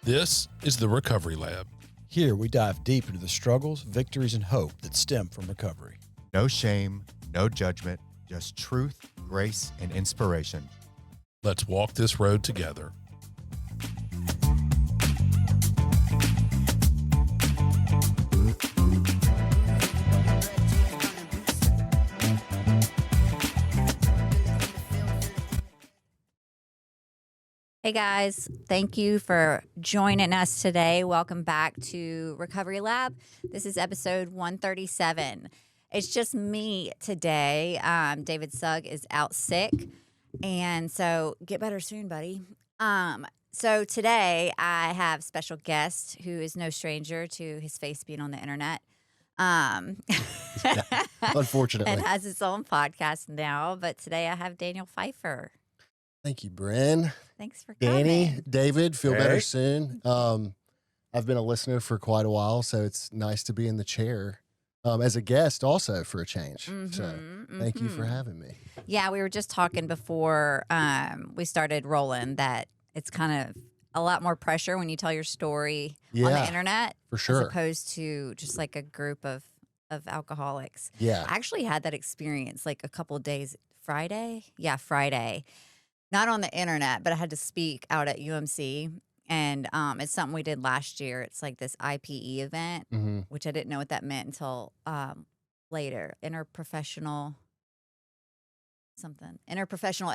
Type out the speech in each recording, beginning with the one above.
This is the Recovery Lab. Here we dive deep into the struggles, victories, and hope that stem from recovery. No shame, no judgment, just truth, grace, and inspiration. Let's walk this road together. Hey guys, thank you for joining us today. Welcome back to Recovery Lab. This is episode 137. It's just me today. David Sugg is out sick, and so get better soon, buddy. So today I have special guest who is no stranger to his face being on the internet. Unfortunately. And has his own podcast now. But today I have Daniel Phyfer. Thank you, Brynn. Thanks for coming. Danny, David, feel better soon. I've been a listener for quite a while, so it's nice to be in the chair as a guest also for a change. So thank you for having me. Yeah, we were just talking before we started rolling that it's kind of a lot more pressure when you tell your story on the internet. For sure. As opposed to just like a group of alcoholics. Yeah. I actually had that experience like a couple of days, Friday. Not on the internet, but I had to speak out at UMC. And it's something we did last year. It's like this IPE event, which I didn't know what that meant until later. Interprofessional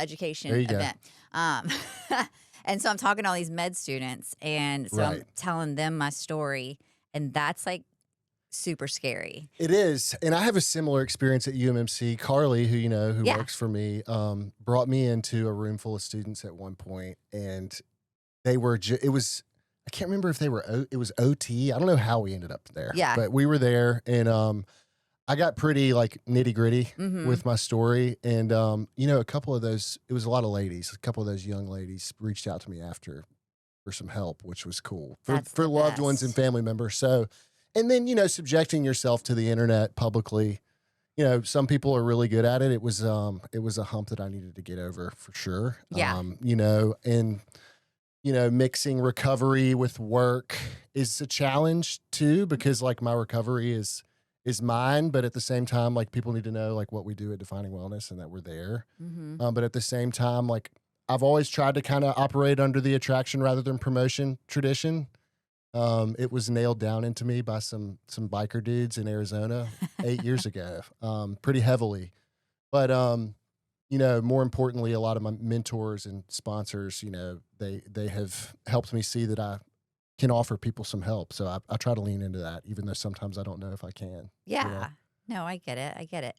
education event. And so I'm talking to all these med students. And so I'm telling them my story. And that's like super scary. It is. And I have a similar experience at UMMC. Carly, who you know, who works for me, brought me into a room full of students at one point, and they were it was, I can't remember if they were it was OT. I don't know how we ended up there. Yeah. But we were there, and I got pretty like nitty-gritty with my story, and you know, a couple of those, it was a lot of ladies, a couple of those young ladies reached out to me after for some help, which was cool for loved ones and family members. So, and then, you know, subjecting yourself to the internet publicly, you know, some people are really good at it. It was a hump that I needed to get over for sure. Yeah. You know, and, you know, mixing recovery with work is a challenge too, because like my recovery is mine, but at the same time, like people need to know like what we do at Defining Wellness and that we're there. But at the same time, like I've always tried to kind of operate under the attraction rather than promotion tradition. It was nailed down into me by some biker dudes in Arizona 8 years ago, pretty heavily. But, you know, more importantly, a lot of my mentors and sponsors, you know, they have helped me see that I can offer people some help. So I try to lean into that, even though sometimes I don't know if I can. Yeah. You know? No, I get it.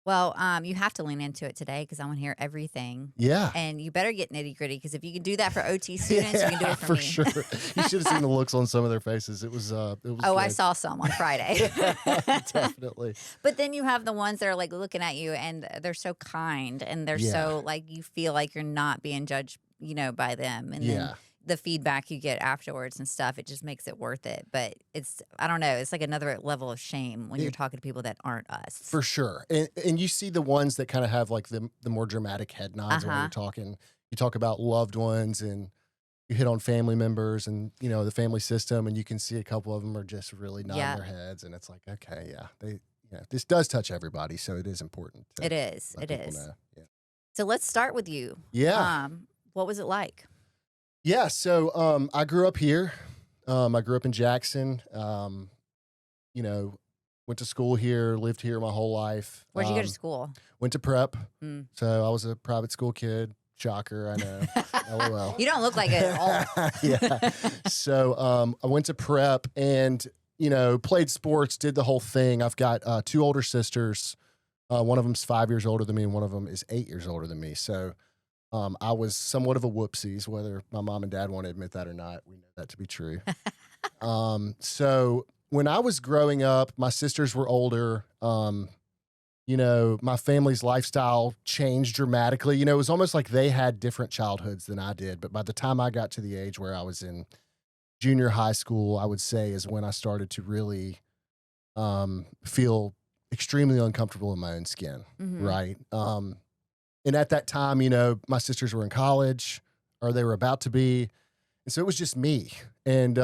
Well, you have to lean into it today because I want to hear everything. Yeah. And you better get nitty gritty because if you can do that for OT students, you can do it for me. Sure. You should have seen the looks on some of their faces. It was good. I saw some on Friday. Definitely. But then you have the ones that are like looking at you and they're so kind and they're so like you feel like you're not being judged, you know, by them. And then the feedback you get afterwards and stuff, it just makes it worth it. But it's, I don't know, it's like another level of shame when you're talking to people that aren't us. For sure. And you see the ones that kind of have like the more dramatic head nods when you're talking. You talk about loved ones and you hit on family members and, you know, the family system, and you can see a couple of them are just really nodding their heads. And it's like, okay, this does touch everybody. So it is important. It is. Know. Yeah. So let's start with you. Yeah. What was it like? Yeah, so I grew up here. I grew up in Jackson. You know, went to school here, lived here my whole life. Where'd you go to school? Went to prep. So I was a private school kid. Shocker, I know. LOL. You don't look like it at all. Yeah. So I went to prep and, you know, played sports, did the whole thing. I've got 2 older sisters. One of them's 5 years older than me, and one of them is 8 years older than me. So I was somewhat of a whoopsies, whether my mom and dad want to admit that or not. We know that to be true. So when I was growing up, my sisters were older. You know, my family's lifestyle changed dramatically. You know, it was almost like they had different childhoods than I did. But by the time I got to the age where I was in junior high school, I would say is when I started to really feel extremely uncomfortable in my own skin, right? And at that time, you know, my sisters were in college, or they were about to be. And so it was just me. And,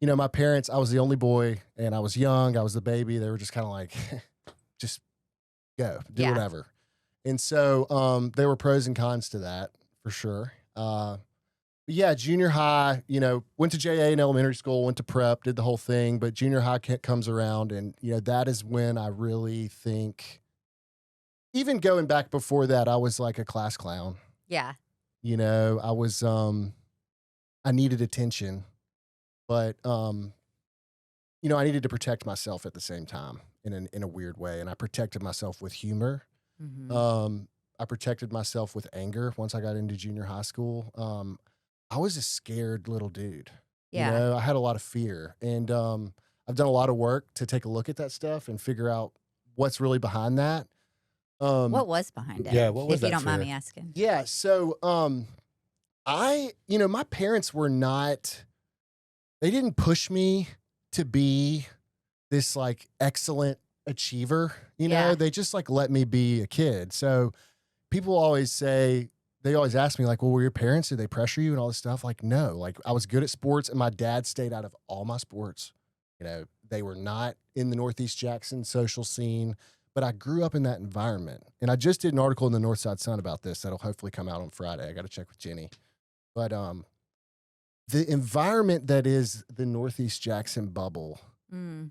my parents, I was the only boy and I was young. I was the baby. They were just kind of like, just go, do Yeah. whatever. And so there were pros and cons to that for sure. But yeah, junior high, went to JA in elementary school, went to prep, did the whole thing. But junior high comes around, and that is when I really think. Even going back before that, I was like a class clown. Yeah. I was I needed attention, but I needed to protect myself at the same time in a weird way, and I protected myself with humor. Mm-hmm. I protected myself with anger once I got into junior high school. I was a scared little dude. Yeah. I had a lot of fear, and I've done a lot of work to take a look at that stuff and figure out what's really behind that. What was behind it? Yeah, what was if you that don't mind fear? me asking. Yeah. So, my parents were not, they didn't push me to be this like excellent achiever. Yeah. They just like let me be a kid. So people always say, they always ask me like, well, were your parents, did they pressure you and all this stuff? Like, no, like I was good at sports and my dad stayed out of all my sports. They were not in the Northeast Jackson social scene. But I grew up in that environment. And I just did an article in the Northside Sun about this that'll hopefully come out on Friday. I got to check with Jenny. But the environment that is the Northeast Jackson bubble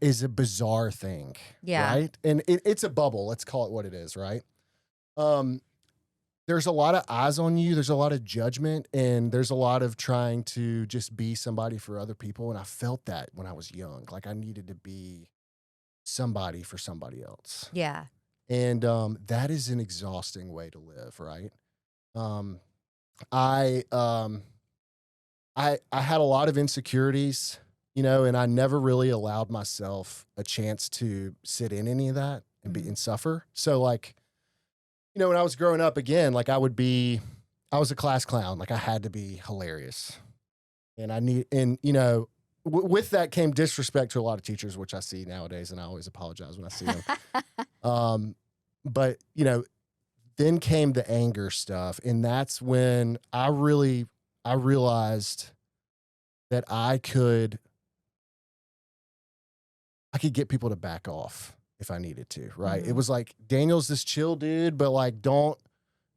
is a bizarre thing. Yeah. Right? And it's a bubble. Let's call it what it is, right? There's a lot of eyes on you. There's a lot of judgment. And there's a lot of trying to just be somebody for other people. And I felt that when I was young. Like I needed to be somebody for somebody else. Yeah. And that is an exhausting way to live, right? I had a lot of insecurities, and I never really allowed myself a chance to sit in any of that and suffer. So like, when I was growing up again, like I was a class clown. Like I had to be hilarious. And with that came disrespect to a lot of teachers, which I see nowadays, and I always apologize when I see them. But then came the anger stuff, and that's when I realized that I could get people to back off if I needed to, right? Mm-hmm. It was like, Daniel's this chill dude, but like, don't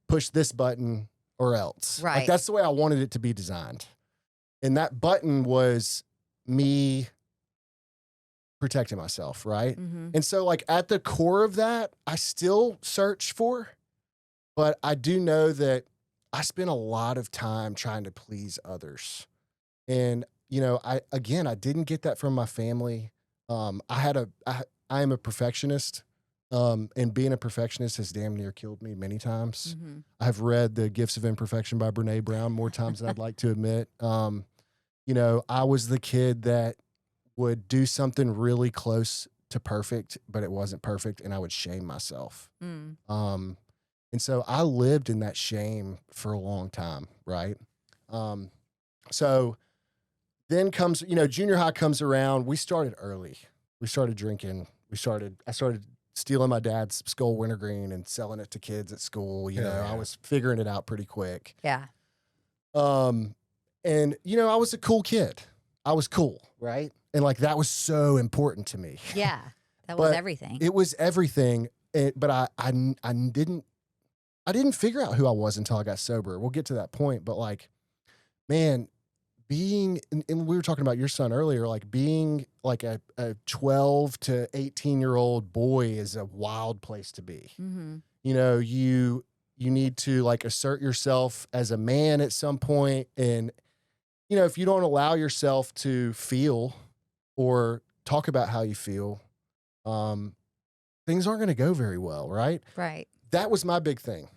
push this button or else. Right. Like that's the way I wanted it to be designed. And that button was me protecting myself, right? Mm-hmm. And so like at the core of that, I still search for, but I do know that I spent a lot of time trying to please others. And, I didn't get that from my family. I am a perfectionist. And being a perfectionist has damn near killed me many times. Mm-hmm. I've read The Gifts of Imperfection by Brynn Brown more times than I'd like to admit. I was the kid that would do something really close to perfect, but it wasn't perfect, and I would shame myself. And so I lived in that shame for a long time, right? So then comes, junior high comes around. We started early. We started drinking. I started stealing my dad's Skull Wintergreen and selling it to kids at school. I was figuring it out pretty quick. Yeah. And, I was a cool kid. I was cool, right? And like, that was so important to me. Yeah. That was But everything. It was everything. But I didn't figure out who I was until I got sober. We'll get to that point. But like, man, and we were talking about your son earlier, like being like a 12 to 18-year-old boy is a wild place to be. Mm-hmm. You need to like assert yourself as a man at some point. And, if you don't allow yourself to feel or talk about how you feel, things aren't going to go very well. Right. Right. That was my big thing.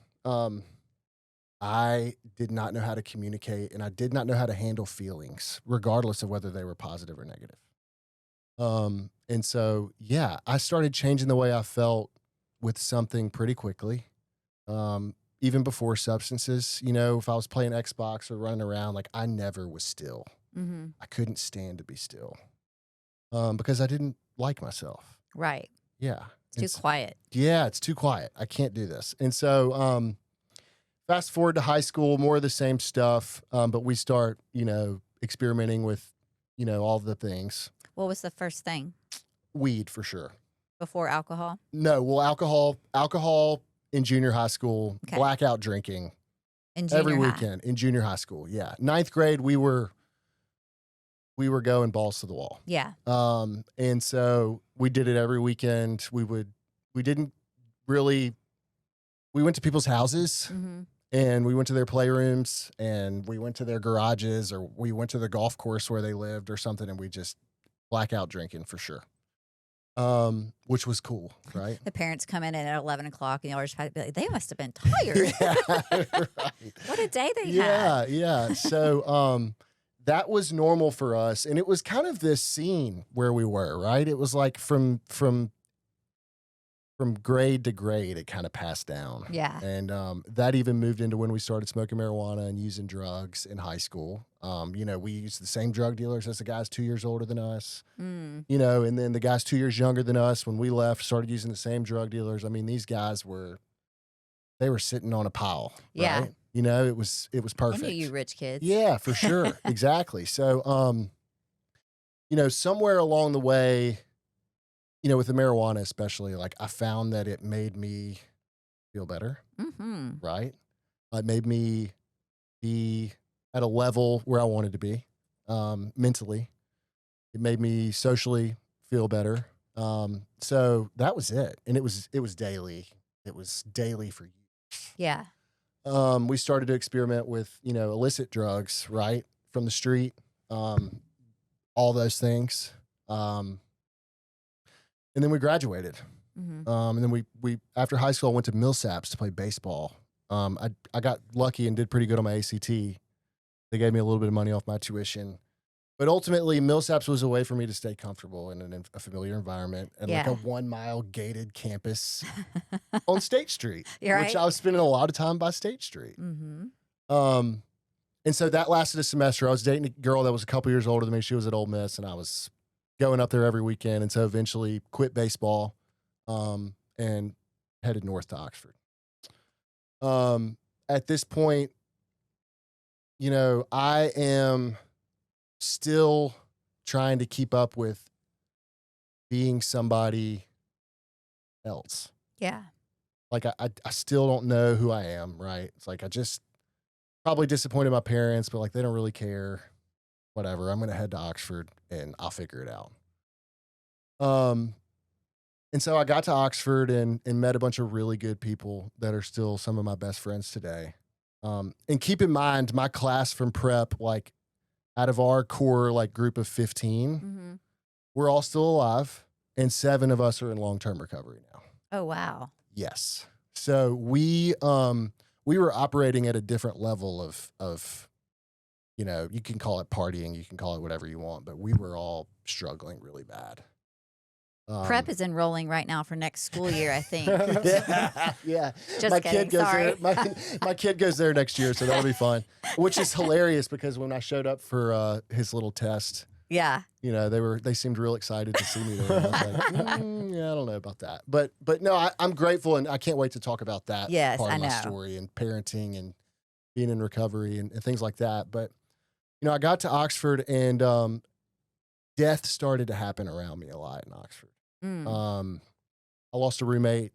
I did not know how to communicate, and I did not know how to handle feelings, regardless of whether they were positive or negative. And so, yeah, I started changing the way I felt with something pretty quickly. Even before substances, if I was playing Xbox or running around, like I never was still. Mm-hmm. I couldn't stand to be still, because I didn't like myself. Right. Yeah. It's too quiet. Yeah, it's too quiet. I can't do this. And so, fast forward to high school, more of the same stuff, but we start, experimenting with, all the things. What was the first thing Weed for sure. before alcohol? No, well, alcohol in junior high school, Okay. blackout drinking In junior every high. weekend in junior high school. Yeah, ninth grade we were going balls to the wall. Yeah. And so we did it every weekend. We didn't really. We went to people's houses. Mm-hmm. And we went to their playrooms, and we went to their garages, or we went to the golf course where they lived or something, and we just blackout drinking for sure. Which was cool, right? The parents come in at 11 o'clock, and y'all are just be like, they must have been tired. Yeah, right. What a day they Yeah, had. yeah. So that was normal for us, and it was kind of this scene where we were, right? It was like from grade to grade, it kind of passed down. Yeah. And that even moved into when we started smoking marijuana and using drugs in high school. We used the same drug dealers as the guys 2 years older than us, and then the guys 2 years younger than us, when we left, started using the same drug dealers. I mean, these guys were sitting on a pile. Yeah. Right? It was perfect. I knew you rich kids. Yeah, for sure. Exactly. So, somewhere along the way, with the marijuana especially, like I found that it made me feel better, right? It made me be at a level where I wanted to be mentally. It made me socially feel better. So that was it. And it was daily. It was daily for years. Yeah. We started to experiment with, illicit drugs, right? From the street, all those things. And then we graduated. Mm-hmm. And then we after high school, I went to Millsaps to play baseball. I got lucky and did pretty good on my ACT. They gave me a little bit of money off my tuition. But ultimately, Millsaps was a way for me to stay comfortable in a familiar environment and like a 1 mile gated campus on State Street, which I was spending a lot of time by State Street. Mm-hmm. And so that lasted a semester. I was dating a girl that was a couple years older than me. She was at Ole Miss, and I was going up there every weekend. And so eventually quit baseball and headed north to Oxford. At this point, I am still trying to keep up with being somebody else. Yeah. Like I still don't know who I am, right? It's like I just probably disappointed my parents, but like they don't really care. Whatever. I'm gonna head to Oxford and I'll figure it out. And so I got to Oxford and met a bunch of really good people that are still some of my best friends today. And keep in mind, my class from prep, like out of our core like group of 15, we're all still alive, and 7 of us are in long-term recovery now. Oh, wow. Yes. So we were operating at a different level of you can call it partying, you can call it whatever you want, but we were all struggling really bad. Prep is enrolling right now for next school year, I think. Yeah. Just my kidding. kid goes Sorry. there. My kid goes there next year, so that'll be fun. Which is hilarious because when I showed up for his little test, Yeah. they seemed real excited to see me there. And I was like, yeah, I don't know about that, but no, I'm grateful, and I can't wait to talk about that Yes, part I of my know. story and parenting and being in recovery and things like that. But I got to Oxford, and death started to happen around me a lot in Oxford. I lost a roommate.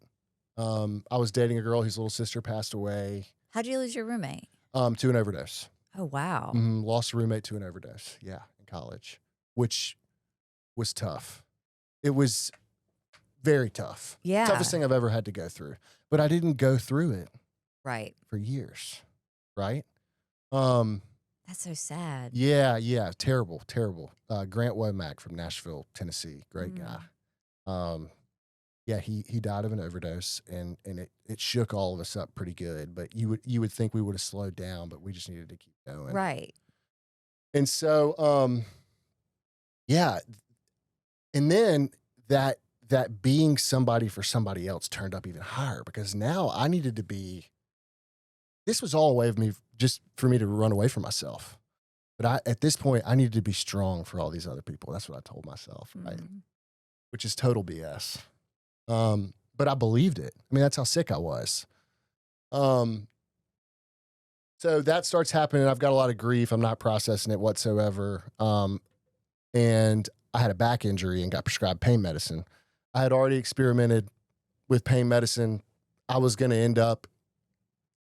I was dating a girl whose little sister passed away. How'd you lose your roommate? To an overdose. Oh, wow. Lost a roommate to an overdose. Yeah, in college, which was tough. It was very tough. Yeah. Toughest thing I've ever had to go through. But I didn't go through it Right. for years. Right? That's so sad. Yeah. Terrible. Grant Womack from Nashville, Tennessee. Great guy. Yeah, he died of an overdose, and it shook all of us up pretty good. But you would think we would have slowed down, but we just needed to keep going. Right. And so, yeah. And then that being somebody for somebody else turned up even higher, because now I needed to be, this was all a way of me, just for me to run away from myself. But at this point, I needed to be strong for all these other people. That's what I told myself, right? Which is total BS. But I believed it. I mean, that's how sick I was. So that starts happening. I've got a lot of grief. I'm not processing it whatsoever. And I had a back injury and got prescribed pain medicine. I had already experimented with pain medicine. I was going to end up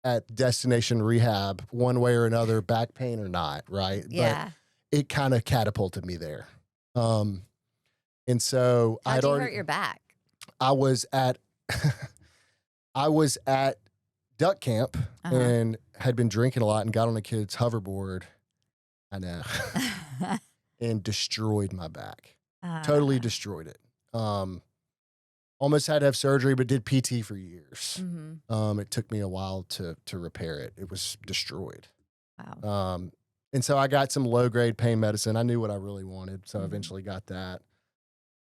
at destination rehab one way or another, back pain or not, right? Yeah. But it kind of catapulted me there. And so How'd you hurt your back? I was at I was at duck camp and had been drinking a lot and got on a kid's hoverboard. I know. And destroyed my back. Totally destroyed it. Almost had to have surgery, but did PT for years. It took me a while to repair it. It was destroyed. Wow. And so I got some low grade pain medicine. I knew what I really wanted, so I eventually got that.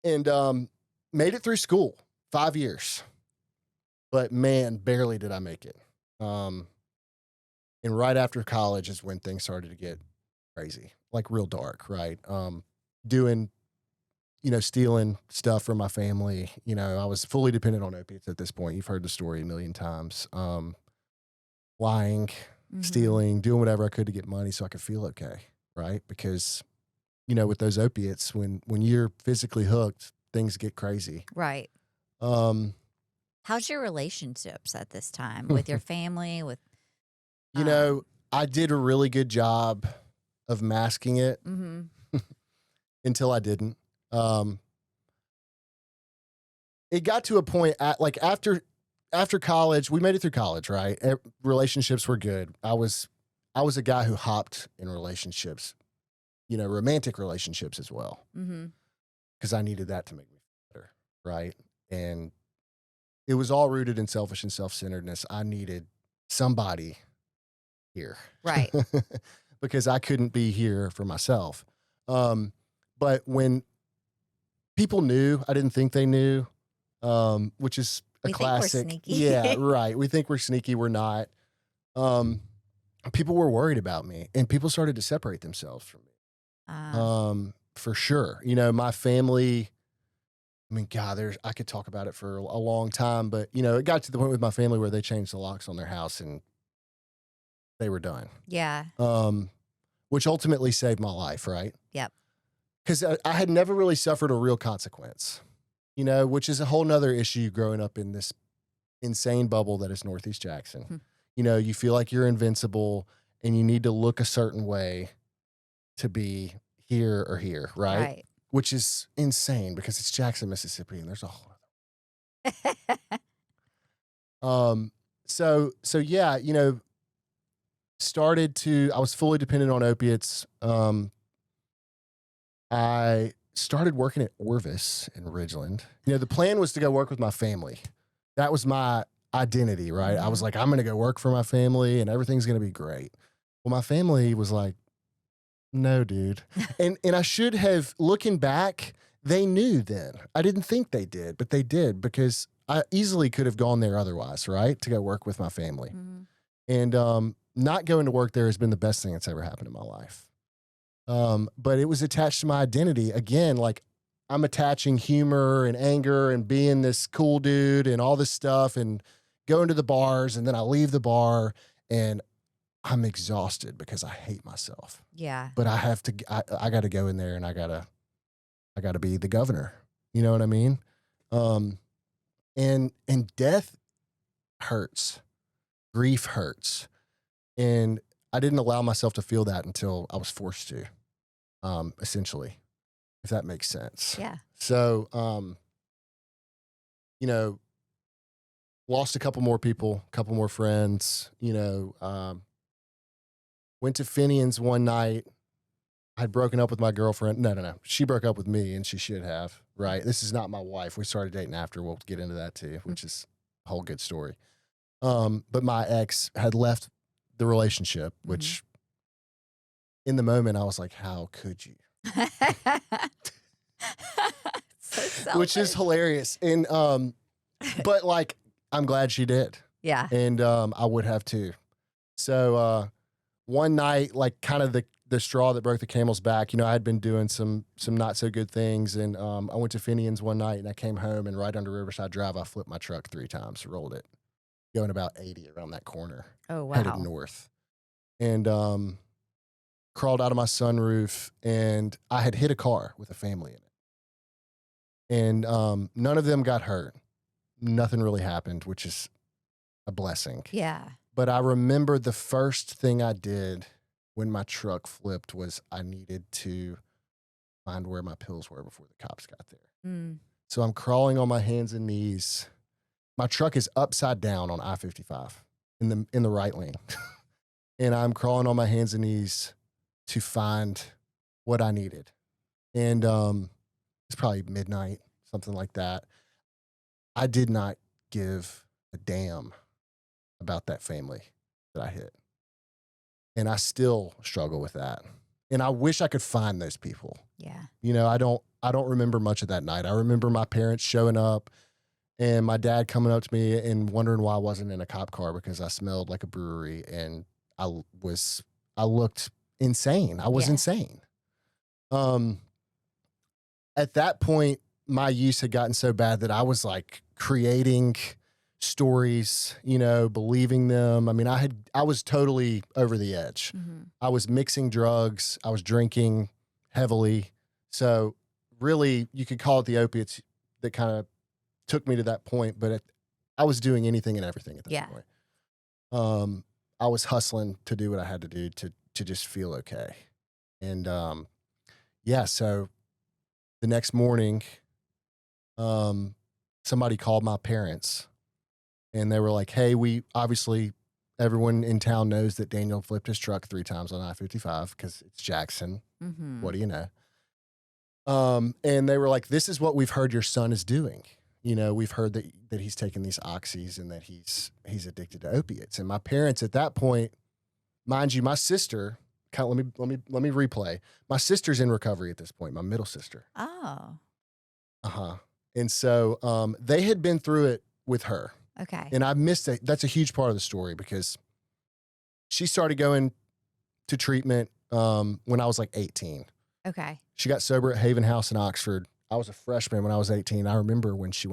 And made it through school, 5 years. But man, barely did I make it. And right after college is when things started to get crazy, like real dark, right? Doing, stealing stuff from my family. I was fully dependent on opiates at this point. You've heard the story a million times. Lying, stealing, doing whatever I could to get money so I could feel okay, right? Because, with those opiates, when you're physically hooked, things get crazy. Right. How's your relationships at this time with your family? I did a really good job of masking it until I didn't. It got to a point after college, we made it through college, right? Relationships were good. I was a guy who hopped in relationships, romantic relationships as well, because I needed that to make me feel better, right? And it was all rooted in selfish and self-centeredness. I needed somebody here, right? Because I couldn't be here for myself. But when people knew, I didn't think they knew, which is a classic. Think we're sneaky. Yeah, right. We think we're sneaky. We're not. People were worried about me, and people started to separate themselves from me. For sure. My family, I mean, God, I could talk about it for a long time, but it got to the point with my family where they changed the locks on their house and they were done. Yeah. Which ultimately saved my life, right? Yep. Because I had never really suffered a real consequence, which is a whole nother issue growing up in this insane bubble that is Northeast Jackson. You feel like you're invincible and you need to look a certain way to be here or here, right? Right. Which is insane because it's Jackson, Mississippi, and there's a whole other. So yeah, I was fully dependent on opiates. I started working at Orvis in Ridgeland. The plan was to go work with my family. That was my identity, right? I was like, I'm going to go work for my family and everything's going to be great. Well, my family was like, no, dude. and I should have, looking back, they knew then. I didn't think they did, but they did because I easily could have gone there otherwise, right? To go work with my family. And not going to work there has been the best thing that's ever happened in my life. But it was attached to my identity. Again, like I'm attaching humor and anger and being this cool dude and all this stuff and going to the bars, and then I leave the bar and I'm exhausted because I hate myself. Yeah. But I have to, I got to go in there and I got to be the governor. You know what I mean? And death hurts. Grief hurts. And I didn't allow myself to feel that until I was forced to, essentially, if that makes sense. Yeah. So, lost a couple more people, a couple more friends, went to Finian's one night. I'd broken up with my girlfriend. No. She broke up with me and she should have, right? This is not my wife. We started dating after. We'll get into that too, which is a whole good story. But my ex had left the relationship, which in the moment I was like, how could you? So which is hilarious. And, but like, I'm glad she did. Yeah. And, I would have too. So, one night, like kind of the straw that broke the camel's back, I had been doing some not so good things. And, I went to Finian's one night and I came home and right under Riverside Drive, I flipped my truck 3 times, rolled it, going about 80 around that corner. Oh, wow. Headed north. and crawled out of my sunroof, and I had hit a car with a family in it. And none of them got hurt. Nothing really happened, which is a blessing. Yeah. But I remember the first thing I did when my truck flipped was I needed to find where my pills were before the cops got there. Mm. So I'm crawling on my hands and knees. My truck is upside down on I-55 in the right lane. And I'm crawling on my hands and knees to find what I needed. And it's probably midnight, something like that. I did not give a damn about that family that I hit. And I still struggle with that. And I wish I could find those people. Yeah. You know, I don't remember much of that night. I remember my parents showing up and my dad coming up to me and wondering why I wasn't in a cop car because I smelled like a brewery and I looked insane. I was insane. At that point, my use had gotten so bad that I was like creating stories, you know, believing them. I mean, I was totally over the edge. Mm-hmm. I was mixing drugs. I was drinking heavily. So really, you could call it the opiates that kind of took me to that point. But I was doing anything and everything at that point. I was hustling to do what I had to do to just feel okay. And so the next morning, somebody called my parents and they were like, hey, everyone in town knows that Daniel flipped his truck 3 times on I-55 because it's Jackson. Mm-hmm. What do you know? And they were like, this is what we've heard your son is doing. You know, we've heard that he's taking these oxys and that he's addicted to opiates. And my parents at that point, mind you, my sister, let me replay. My sister's in recovery at this point, my middle sister. Oh. Uh-huh. And so they had been through it with her. Okay. And I missed it. That's a huge part of the story because she started going to treatment when I was like 18. Okay. She got sober at Haven House in Oxford. I was a freshman when I was 18. I remember when she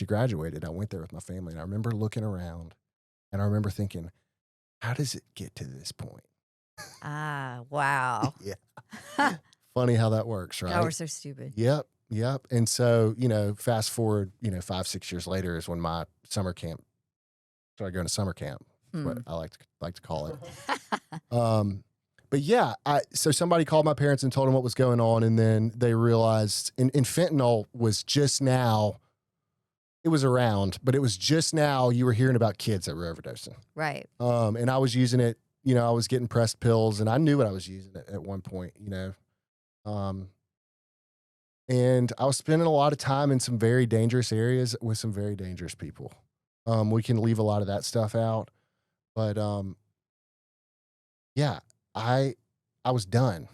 graduated, I went there with my family and I remember looking around and I remember thinking, how does it get to this point? Ah, wow. Yeah. Funny how that works, right? Y'all were so stupid. Yep. And so, you know, fast forward, 5-6 years later is when my summer camp started going to summer camp. That's what I like to call it. But yeah, so somebody called my parents and told them what was going on. And then they realized, and fentanyl was just now, it was around, but it was just now you were hearing about kids that were overdosing. Right. And I was using it, you know, I was getting pressed pills and I knew what I was using at one point, you know. And I was spending a lot of time in some very dangerous areas with some very dangerous people. We can leave a lot of that stuff out, but yeah, I was done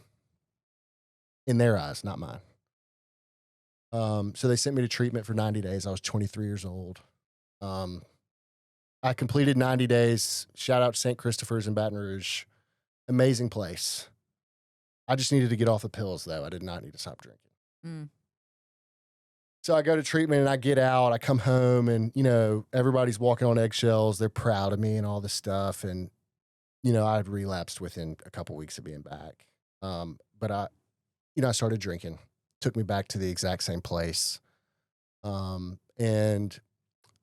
in their eyes, not mine. So they sent me to treatment for 90 days. I was 23 years old. I completed 90 days. Shout out to St. Christopher's in Baton Rouge. Amazing place. I just needed to get off the pills, though. I did not need to stop drinking. Mm. So I go to treatment and I get out. I come home and, you know, everybody's walking on eggshells. They're proud of me and all this stuff. And, you know, I had relapsed within a couple weeks of being back. But I started drinking. Took me back to the exact same place. And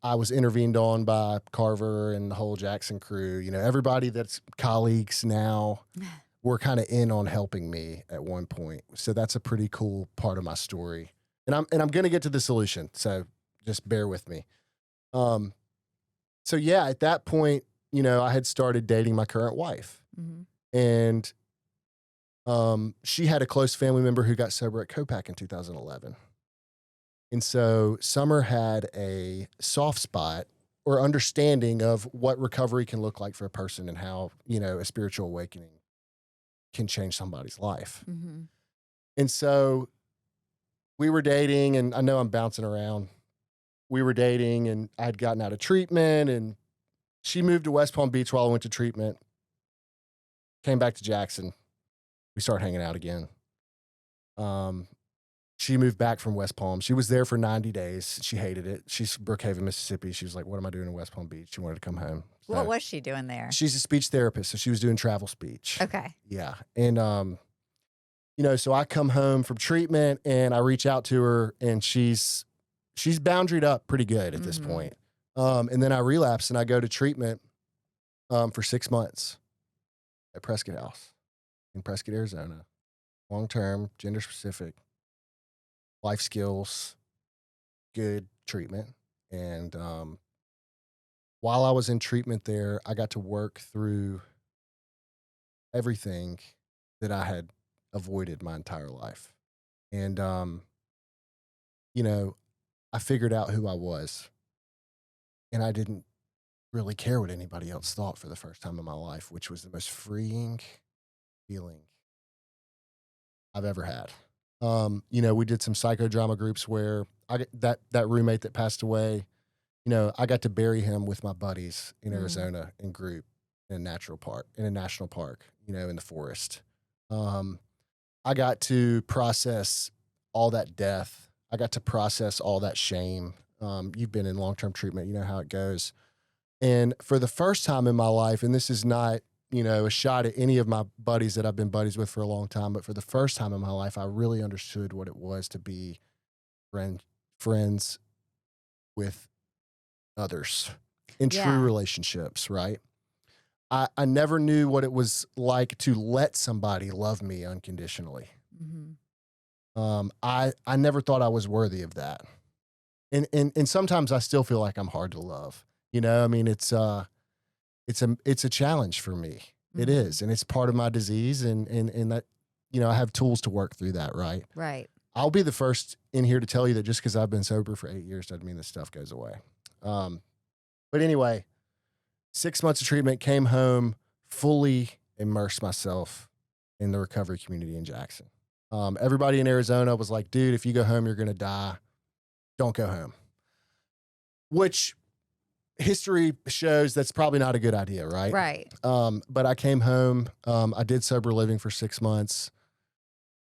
I was intervened on by Carver and the whole Jackson crew. You know, everybody that's colleagues now were kind of in on helping me at one point. So that's a pretty cool part of my story. And I'm going to get to the solution. So just bear with me. So yeah, at that point, you know, I had started dating my current wife. Mm-hmm. And she had a close family member who got sober at Copac in 2011. And so Summer had a soft spot or understanding of what recovery can look like for a person and how, you know, a spiritual awakening can change somebody's life. Mm-hmm. And so we were dating, and I know I'm bouncing around. We were dating, and I had gotten out of treatment, and she moved to West Palm Beach while I went to treatment. Came back to Jackson. We started hanging out again. She moved back from West Palm. She was there for 90 days. She hated it. She's Brookhaven, Mississippi. She was like, what am I doing in West Palm Beach? She wanted to come home. What was she doing there? She's a speech therapist, so she was doing travel speech. Okay. Yeah. And, so I come home from treatment and I reach out to her, and she's boundaried up pretty good at this point. And then I relapse and I go to treatment for 6 months at Prescott House in Prescott, Arizona. Long-term, gender-specific, life skills, good treatment. And while I was in treatment there, I got to work through everything that I had avoided my entire life. And, I figured out who I was. And I didn't really care what anybody else thought for the first time in my life, which was the most freeing feeling I've ever had. We did some psychodrama groups where that roommate that passed away, I got to bury him with my buddies in Arizona in group in a national park, in the forest. I got to process all that death. I got to process all that shame. You've been in long-term treatment, you know how it goes. And for the first time in my life, and this is not, a shot at any of my buddies that I've been buddies with for a long time, but for the first time in my life, I really understood what it was to be friends with others in true relationships, right? I never knew what it was like to let somebody love me unconditionally. I never thought I was worthy of that. And sometimes I still feel like I'm hard to love. It's a challenge for me. It is. And it's part of my disease. And that, I have tools to work through that. Right. Right. I'll be the first in here to tell you that just because I've been sober for 8 years doesn't mean this stuff goes away. But anyway, 6 months of treatment, came home, fully immersed myself in the recovery community in Jackson. Everybody in Arizona was like, dude, if you go home, you're going to die. Don't go home. Which history shows that's probably not a good idea, right? Right. But I came home. I did sober living for 6 months.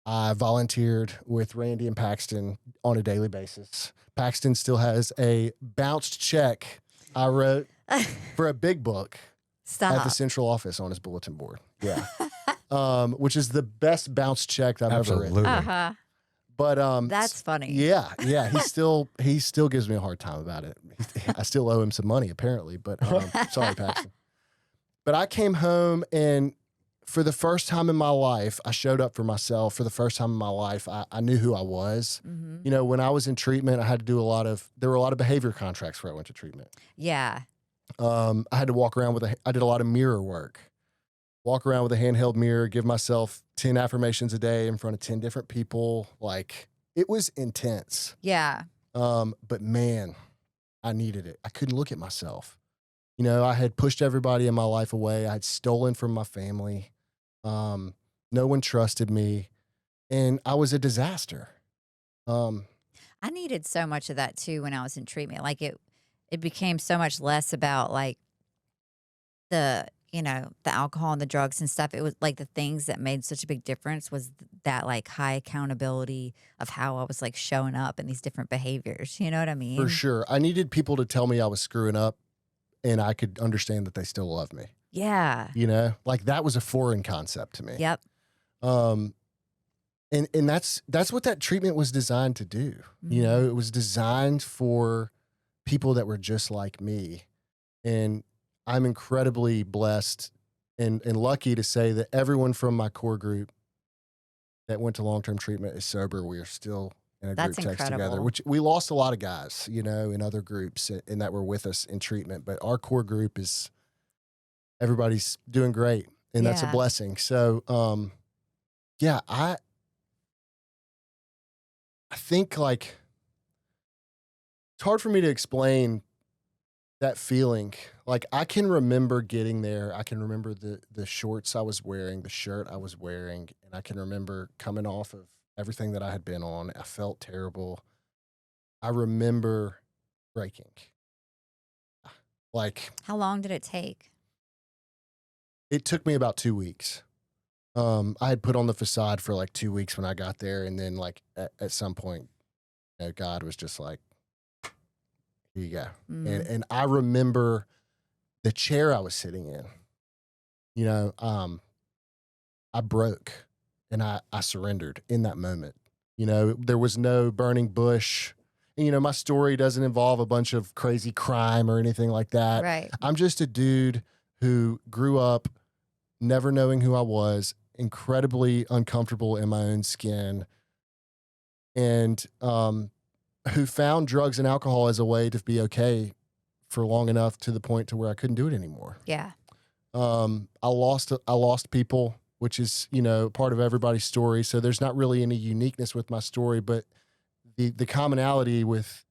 I volunteered with Randy and Paxton on a daily basis. Paxton still has a bounced check I wrote for a big book at the central office on his bulletin board. Yeah. Which is the best bounced check I've ever written. Uh-huh. But that's funny. Yeah. He still gives me a hard time about it. I still owe him some money apparently, but sorry, Paxton. But I came home, and for the first time in my life, I showed up for myself. For the first time in my life, I knew who I was. When I was in treatment, I had to do there were a lot of behavior contracts where I went to treatment. Yeah. I had to walk around I did a lot of mirror work. Walk around with a handheld mirror, give myself 10 affirmations a day in front of 10 different people. Like, it was intense. Yeah. But man, I needed it. I couldn't look at myself. I had pushed everybody in my life away. I had stolen from my family. No one trusted me, and I was a disaster. I needed so much of that too when I was in treatment. Like it became so much less about like the alcohol and the drugs and stuff. It was like the things that made such a big difference was that like high accountability of how I was like showing up in these different behaviors. You know what I mean? For sure. I needed people to tell me I was screwing up, and I could understand that they still love me. Yeah. Like that was a foreign concept to me. Yep. And that's what that treatment was designed to do. It was designed for people that were just like me. And I'm incredibly blessed and lucky to say that everyone from my core group that went to long-term treatment is sober. We are still in a group text together, which we lost a lot of guys, in other groups and that were with us in treatment. But our core group everybody's doing great, and that's a blessing. So, I think like it's hard for me to explain that feeling. Like I can remember getting there. I can remember the shorts I was wearing, the shirt I was wearing, and I can remember coming off of everything that I had been on. I felt terrible. I remember breaking. Like, how long did it take? It took me about 2 weeks. I had put on the facade for like 2 weeks when I got there, and then like at some point, God was just like, "Here you go." And I remember the chair I was sitting in, you know, I broke and I surrendered in that moment. You know, there was no burning bush. And, you know, my story doesn't involve a bunch of crazy crime or anything like that. Right. I'm just a dude who grew up never knowing who I was, incredibly uncomfortable in my own skin, and who found drugs and alcohol as a way to be okay for long enough to the point to where I couldn't do it anymore. Yeah. I lost people, which is, you know, part of everybody's story. So there's not really any uniqueness with my story, but the commonality with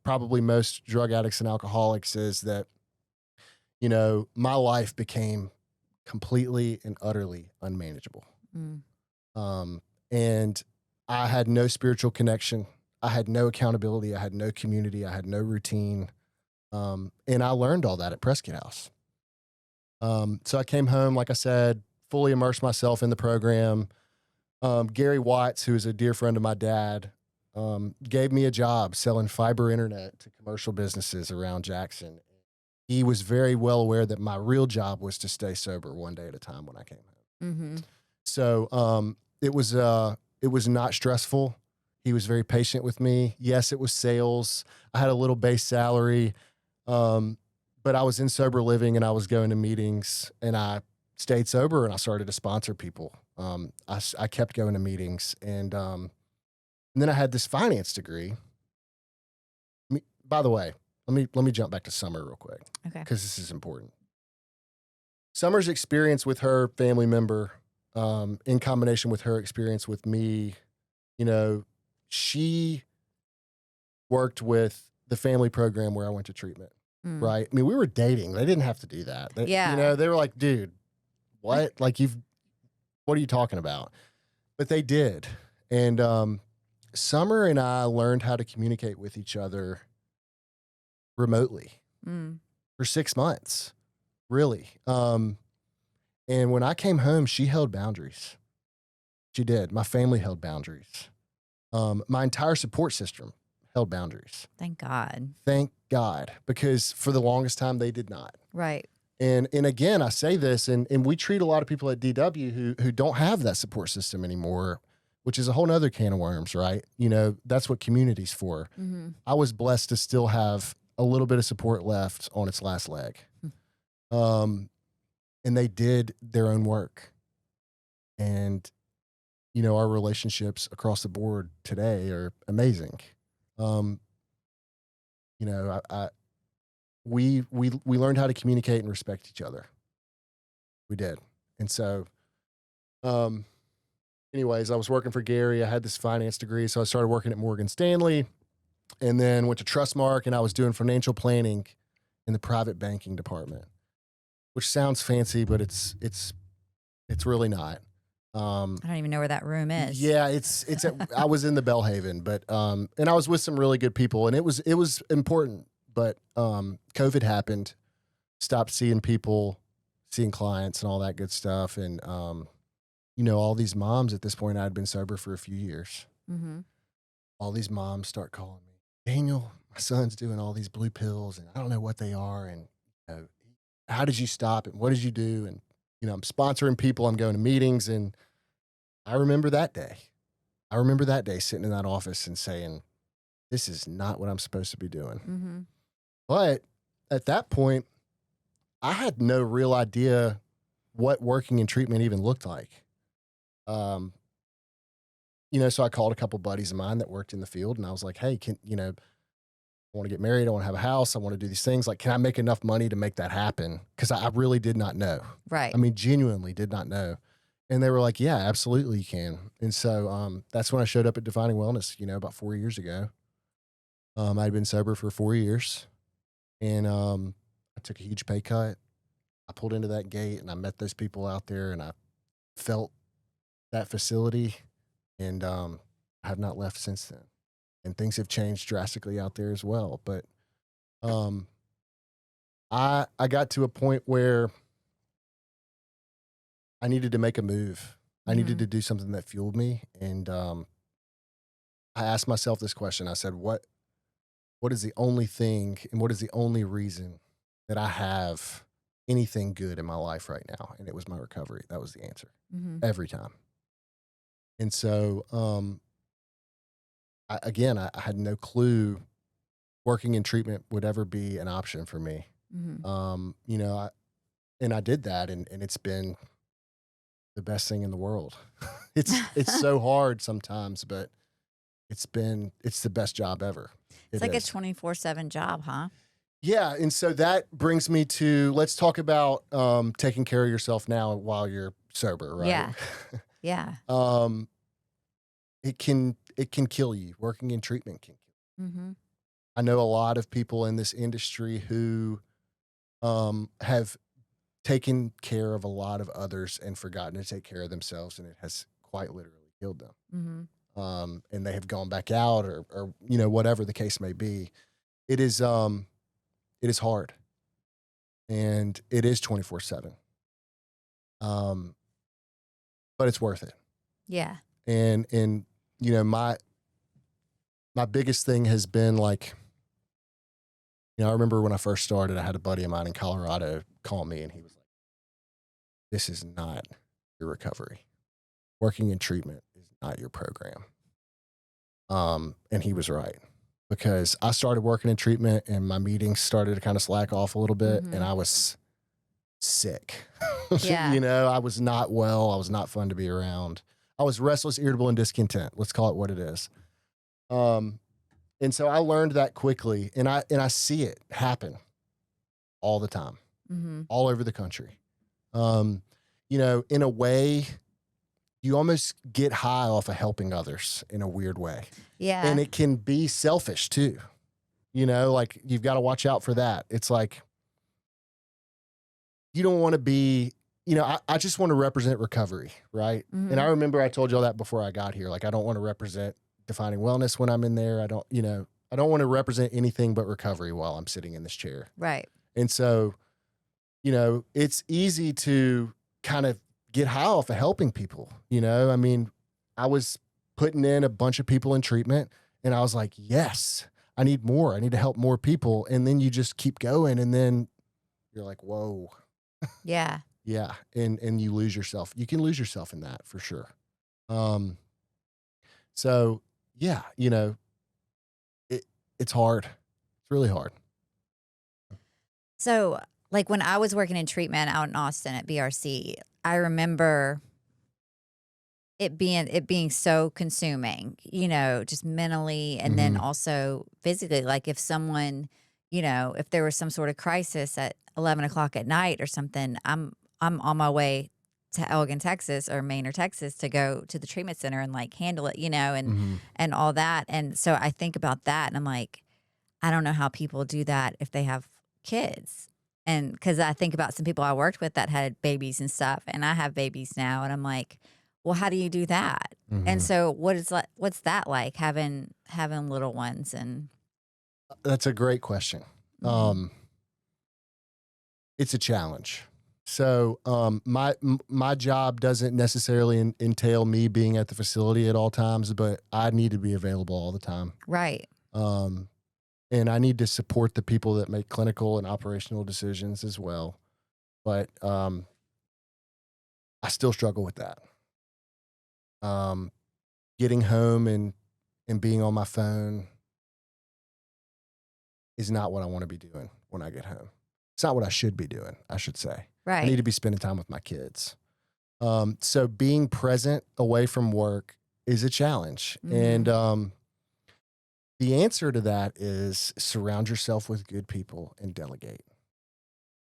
probably most drug addicts and alcoholics is that, you know, my life became completely and utterly unmanageable. And I had no spiritual connection. I had no accountability. I had no community. I had no routine. And I learned all that at Prescott House. So I came home, like I said, fully immersed myself in the program. Gary Watts, who is a dear friend of my dad, gave me a job selling fiber internet to commercial businesses around Jackson. He was very well aware that my real job was to stay sober one day at a time when I came home. So it was not stressful. He was very patient with me. Yes, it was sales. I had a little base salary, but I was in sober living and I was going to meetings and I stayed sober and I started to sponsor people. I kept going to meetings and then I had this finance degree. By the way, let me jump back to Summer real quick. Okay. Because this is important. Summer's experience with her family member, in combination with her experience with me, you know, she worked with the family program where I went to treatment, right? I mean, we were dating. They didn't have to do that. Yeah. You know, they were like, dude, what? Like, what are you talking about? But they did. And Summer and I learned how to communicate with each other remotely for 6 months, really. And when I came home, she held boundaries. She did. My family held boundaries. My entire support system held boundaries. Thank God. Thank God, because for the longest time they did not. Right. And again, I say this, and we treat a lot of people at DW who don't have that support system anymore, which is a whole nother can of worms, right? You know, that's what community's for. I was blessed to still have a little bit of support left on its last leg. And they did their own work. And, you know, our relationships across the board today are amazing. You know, we learned how to communicate and respect each other. We did. And so, anyways, I was working for Gary. I had this finance degree. So I started working at Morgan Stanley and then went to Trustmark, and I was doing financial planning in the private banking department, which sounds fancy, but it's really not. I don't even know where that room is. Yeah, I was in the Bellhaven, but and I was with some really good people, and it was important. But COVID happened, stopped seeing people, seeing clients, and all that good stuff, and you know, all these moms at this point, I had been sober for a few years. All these moms start calling me, Daniel, my son's doing all these blue pills, and I don't know what they are, and you know, how did you stop it? What did you do? And you know, I'm sponsoring people, I'm going to meetings, and I remember that day. I remember that day sitting in that office and saying, this is not what I'm supposed to be doing. But at that point, I had no real idea what working in treatment even looked like. You know, so I called a couple buddies of mine that worked in the field, and I was like, hey, you know, I want to get married. I want to have a house. I want to do these things. Like, can I make enough money to make that happen? Because I really did not know. Right. I mean, genuinely did not know. And they were like, yeah, absolutely you can. And so that's when I showed up at Defining Wellness, you know, about 4 years ago. I'd been sober for 4 years, and I took a huge pay cut. I pulled into that gate, and I met those people out there, and I felt that facility, and I have not left since then. And things have changed drastically out there as well. But I got to a point where I needed to make a move. I needed to do something that fueled me. And I asked myself this question. I said, what is the only thing and what is the only reason that I have anything good in my life right now, and it was my recovery. That was the answer every time. And so, I had no clue working in treatment would ever be an option for me. You know, I did that, and it's been the best thing in the world. It's so hard sometimes, but it's the best job ever. It's like a 24/7 job, huh? Yeah, and so that brings me to, let's talk about taking care of yourself now while you're sober, right? Yeah. Yeah. It can kill you. Working in treatment can kill you. Mm-hmm. I know a lot of people in this industry who have taken care of a lot of others and forgotten to take care of themselves, and it has quite literally killed them. And they have gone back out, or you know, whatever the case may be. It is hard, and it is 24/7. But it's worth it. Yeah. And you know, my biggest thing has been like, you know, I remember when I first started, I had a buddy of mine in Colorado call me, and he was like, "This is not your recovery. Working in treatment is not your program." And he was right, because I started working in treatment and my meetings started to kind of slack off a little bit, and I was sick. Yeah. You know, I was not well. I was not fun to be around. I was restless, irritable, and discontent. Let's call it what it is. And so I learned that quickly, and I see it happen all the time, all over the country. You know, in a way, you almost get high off of helping others in a weird way. Yeah. And it can be selfish too. You know, like, you've got to watch out for that. It's like, you don't want to be, you know, I just want to represent recovery, right? And I remember I told y'all that before I got here. Like, I don't want to represent defining wellness when I'm in there. I don't want to represent anything but recovery while I'm sitting in this chair. Right. And so, you know, it's easy to kind of get high off of helping people. You know, I mean, I was putting in a bunch of people in treatment, and I was like, yes, I need more. I need to help more people. And then you just keep going, and then you're like, whoa. Yeah. Yeah. And you lose yourself. You can lose yourself in that for sure. So yeah, you know, it's hard. It's really hard. So, like, when I was working in treatment out in Austin at BRC, I remember it being so consuming, you know, just mentally, and then also physically. Like, if someone, you know, if there was some sort of crisis at 11 o'clock at night or something, I'm on my way to Elgin, Texas, or Manor, Texas, to go to the treatment center and like handle it, you know, and all that. And so I think about that, and I'm like, I don't know how people do that if they have kids. And because I think about some people I worked with that had babies and stuff, and I have babies now, and I'm like, well, how do you do that? And so what's that like, having little ones? And that's a great question. It's a challenge. So my job doesn't necessarily entail me being at the facility at all times, but I need to be available all the time. Right. And I need to support the people that make clinical and operational decisions as well. But I still struggle with that. Getting home and being on my phone is not what I want to be doing when I get home. It's not what I should be doing, I should say. Right. I need to be spending time with my kids. So being present away from work is a challenge. And the answer to that is surround yourself with good people and delegate.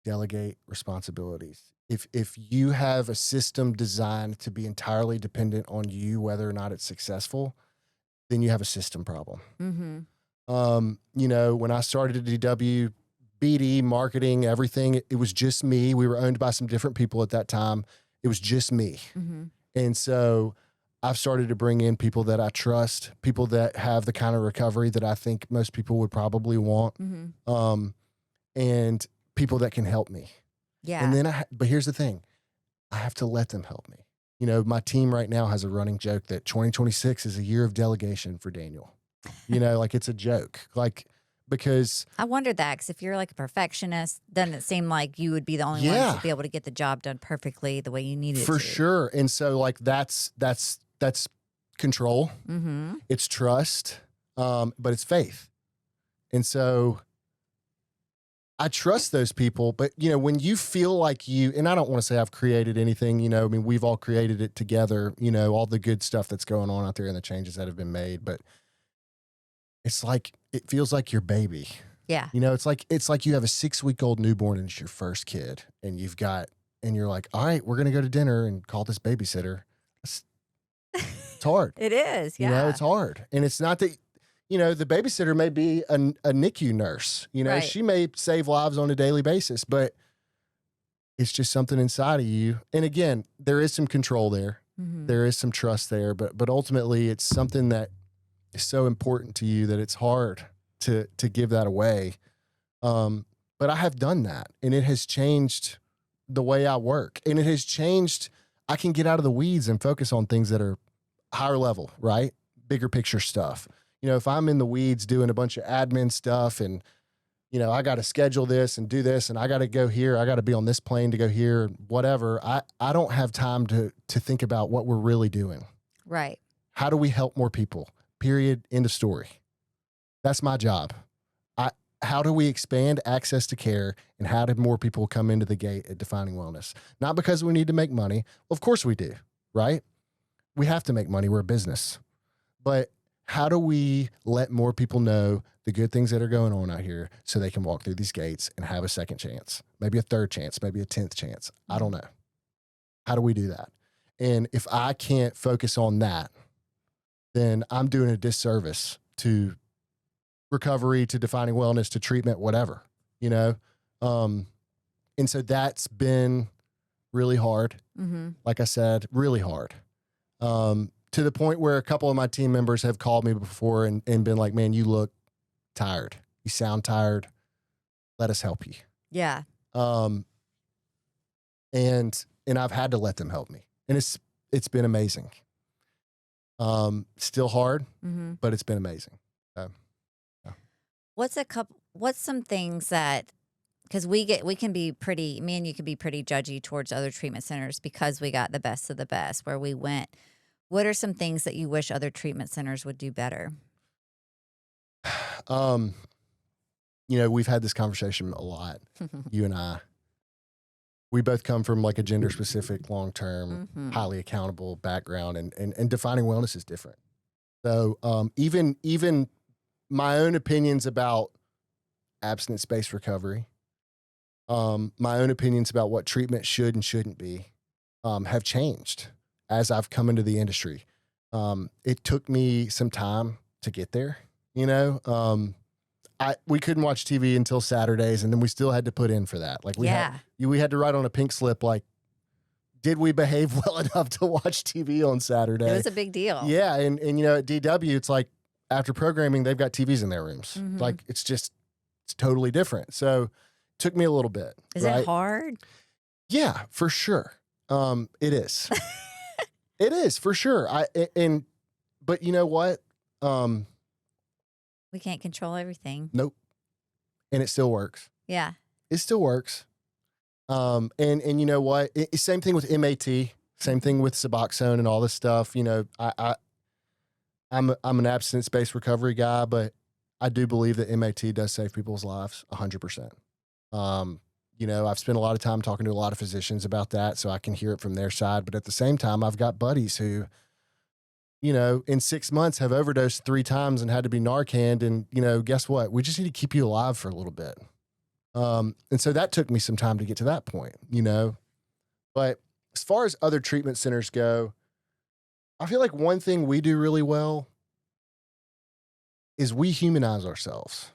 Delegate responsibilities. If you have a system designed to be entirely dependent on you, whether or not it's successful, then you have a system problem. You know, when I started at DW, BD, marketing, everything, it was just me. We were owned by some different people at that time. It was just me. And so I've started to bring in people that I trust, people that have the kind of recovery that I think most people would probably want, and people that can help me. Yeah. And then but here's the thing, I have to let them help me. You know, my team right now has a running joke that 2026 is a year of delegation for Daniel. You know, like, it's a joke. Like, because I wondered that because if you're like a perfectionist, doesn't it seem like you would be the only one to be able to get the job done perfectly the way you need it for to? sure. And so like that's control. Mm-hmm. It's trust, but it's faith. And so I trust those people, but when you feel like and I don't want to say I've created anything, I mean, we've all created it together, all the good stuff that's going on out there and the changes that have been made, but it's like, it feels like your baby. Yeah. It's like you have a 6-week-old newborn and it's your first kid and you're like, all right, we're going to go to dinner and call this babysitter. It's hard. It is. Yeah. It's hard. And it's not that, the babysitter may be a NICU nurse, Right. she may save lives on a daily basis, but it's just something inside of you. And again, there is some control there. Mm-hmm. There is some trust there, but ultimately it's something that is so important to you that it's hard to give that away. But I have done that and it has changed the way I work, and it has changed. I can get out of the weeds and focus on things that are higher level, right? Bigger picture stuff. If I'm in the weeds doing a bunch of admin stuff and, I got to schedule this and do this and I got to go here, I got to be on this plane to go here, whatever. I don't have time to think about what we're really doing. Right. How do we help more people? Period. End of story. That's my job. How do we expand access to care and how do more people come into the gate at Defining Wellness? Not because we need to make money. Of course we do, right? We have to make money. We're a business. But how do we let more people know the good things that are going on out here so they can walk through these gates and have a second chance, maybe a third chance, maybe a 10th chance? I don't know. How do we do that? And if I can't focus on that, then I'm doing a disservice to recovery, to Defining Wellness, to treatment, whatever, And so that's been really hard. Mm-hmm. Like I said, really hard. To the point where a couple of my team members have called me before and been like, man, you look tired. You sound tired. Let us help you. Yeah. And I've had to let them help me. And it's been amazing. Still hard, Mm-hmm. but it's been amazing. What's some things that, because me and you can be pretty judgy towards other treatment centers because we got the best of the best where we went. What are some things that you wish other treatment centers would do better? We've had this conversation a lot, you and I. We both come from like a gender specific, long-term, Mm-hmm. highly accountable background, and Defining Wellness is different. So even my own opinions about abstinence-based recovery, my own opinions about what treatment should and shouldn't be, have changed as I've come into the industry. It took me some time to get there, we couldn't watch TV until Saturdays, and then we still had to put in for that. Like we had to write on a pink slip, like, did we behave well enough to watch TV on Saturday? It was a big deal. Yeah. And at DW, it's like after programming, they've got TVs in their rooms. Mm-hmm. Like it's totally different. So it took me a little bit. Is it hard? Yeah, for sure. It is. It is for sure. But you know what? We can't control everything. Nope. And it still works. Yeah. It still works. And you know what? Same thing with MAT, same thing with Suboxone and all this stuff. I'm an abstinence-based recovery guy, but I do believe that MAT does save people's lives 100%. I've spent a lot of time talking to a lot of physicians about that, so I can hear it from their side. But at the same time, I've got buddies who, in 6 months have overdosed 3 times and had to be Narcaned. And, guess what? We just need to keep you alive for a little bit. And so that took me some time to get to that point, But as far as other treatment centers go, I feel like one thing we do really well is we humanize ourselves.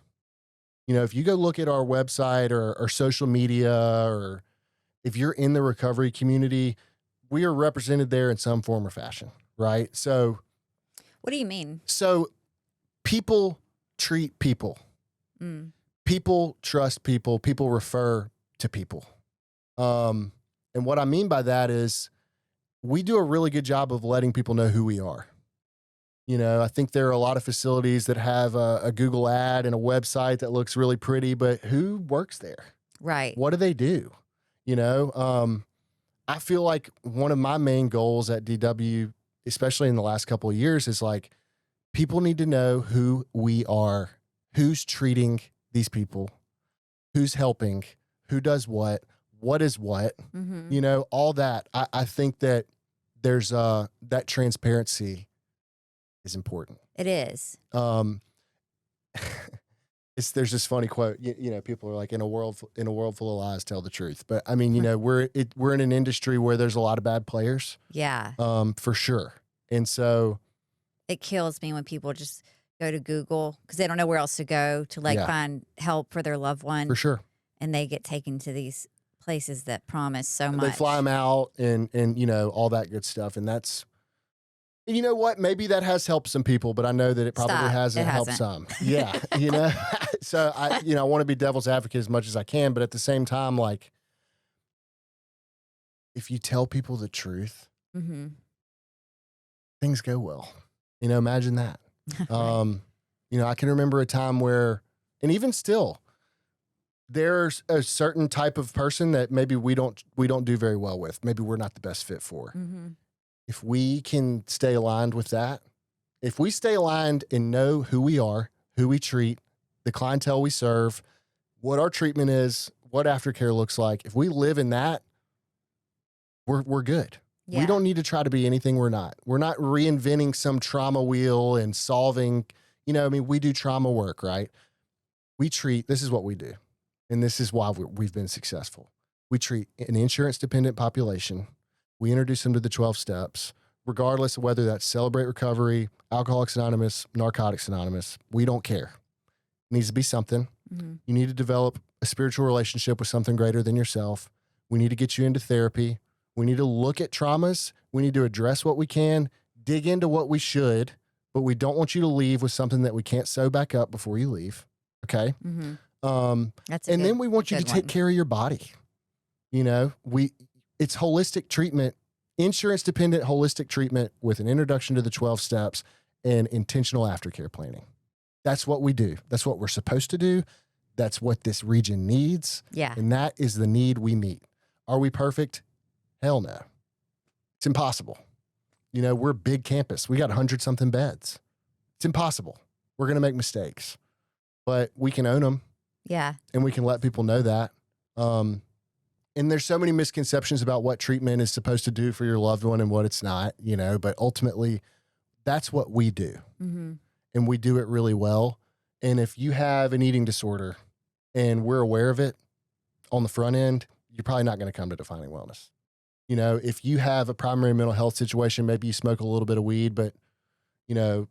If you go look at our website or social media, or if you're in the recovery community, we are represented there in some form or fashion, right? So what do you mean? So people treat people. Mm. People trust people. People refer to people. And what I mean by that is we do a really good job of letting people know who we are. You know, I think there are a lot of facilities that have a Google ad and a website that looks really pretty, but who works there? Right. What do they do? You know, I feel like one of my main goals at DW, especially in the last couple of years, is like people need to know who we are, who's treating these people, who's helping, who does what is what, Mm-hmm. you know, all that. I think that there's that transparency is important. It is. There's this funny quote. You know, people are like, in a world full of lies, tell the truth. But I mean, you know, we're in an industry where there's a lot of bad players, Yeah. for sure. And so It kills me when people just go to Google because they don't know where else to go to like Yeah. find help for their loved one. for sure, And they get taken to these places that promise so and much. they fly them out and you know, all that good stuff. And that's, you know what, maybe that has helped some people, but I know that it probably Stop. hasn't It helped hasn't. some. Yeah, you know. So I want to be devil's advocate as much as I can, but at the same time, like, if you tell people the truth, Mm-hmm. things go well. You know, imagine that. Right. You know, I can remember a time where, and even still, there's a certain type of person that maybe we don't do very well with. Maybe we're not the best fit for. Mm-hmm. If we can stay aligned with that, if we stay aligned and know who we are, who we treat, the clientele we serve, what our treatment is, what aftercare looks like, if we live in that, we're good. Yeah. We don't need to try to be anything we're not. We're not reinventing some trauma wheel and solving, you know, I mean, we do trauma work, right? We treat, this is what we do. And this is why we've been successful. We treat an insurance dependent population. We introduce them to the 12 steps, regardless of whether that's Celebrate Recovery, Alcoholics Anonymous, Narcotics Anonymous. We don't care. It needs to be something. Mm-hmm. You need to develop a spiritual relationship with something greater than yourself. We need to get you into therapy. We need to look at traumas. We need to address what we can, dig into what we should, but we don't want you to leave with something that we can't sew back up before you leave. Okay. Mm-hmm. That's And then we want you to take care of your body. You know, it's holistic treatment, insurance dependent holistic treatment with an introduction to the 12 steps and intentional aftercare planning. That's what we do. That's what we're supposed to do. That's what this region needs. Yeah. And that is the need we meet. Are we perfect? Hell no. It's impossible. You know, we're a big campus. We got 100-something beds. It's impossible. We're going to make mistakes, but we can own them. Yeah. And we can let people know that. And there's so many misconceptions about what treatment is supposed to do for your loved one and what it's not, you know, but ultimately that's what we do. Mm-hmm. And we do it really well. And if you have an eating disorder and we're aware of it on the front end, you're probably not going to come to Defining Wellness. You know, if you have a primary mental health situation, maybe you smoke a little bit of weed, but, you know,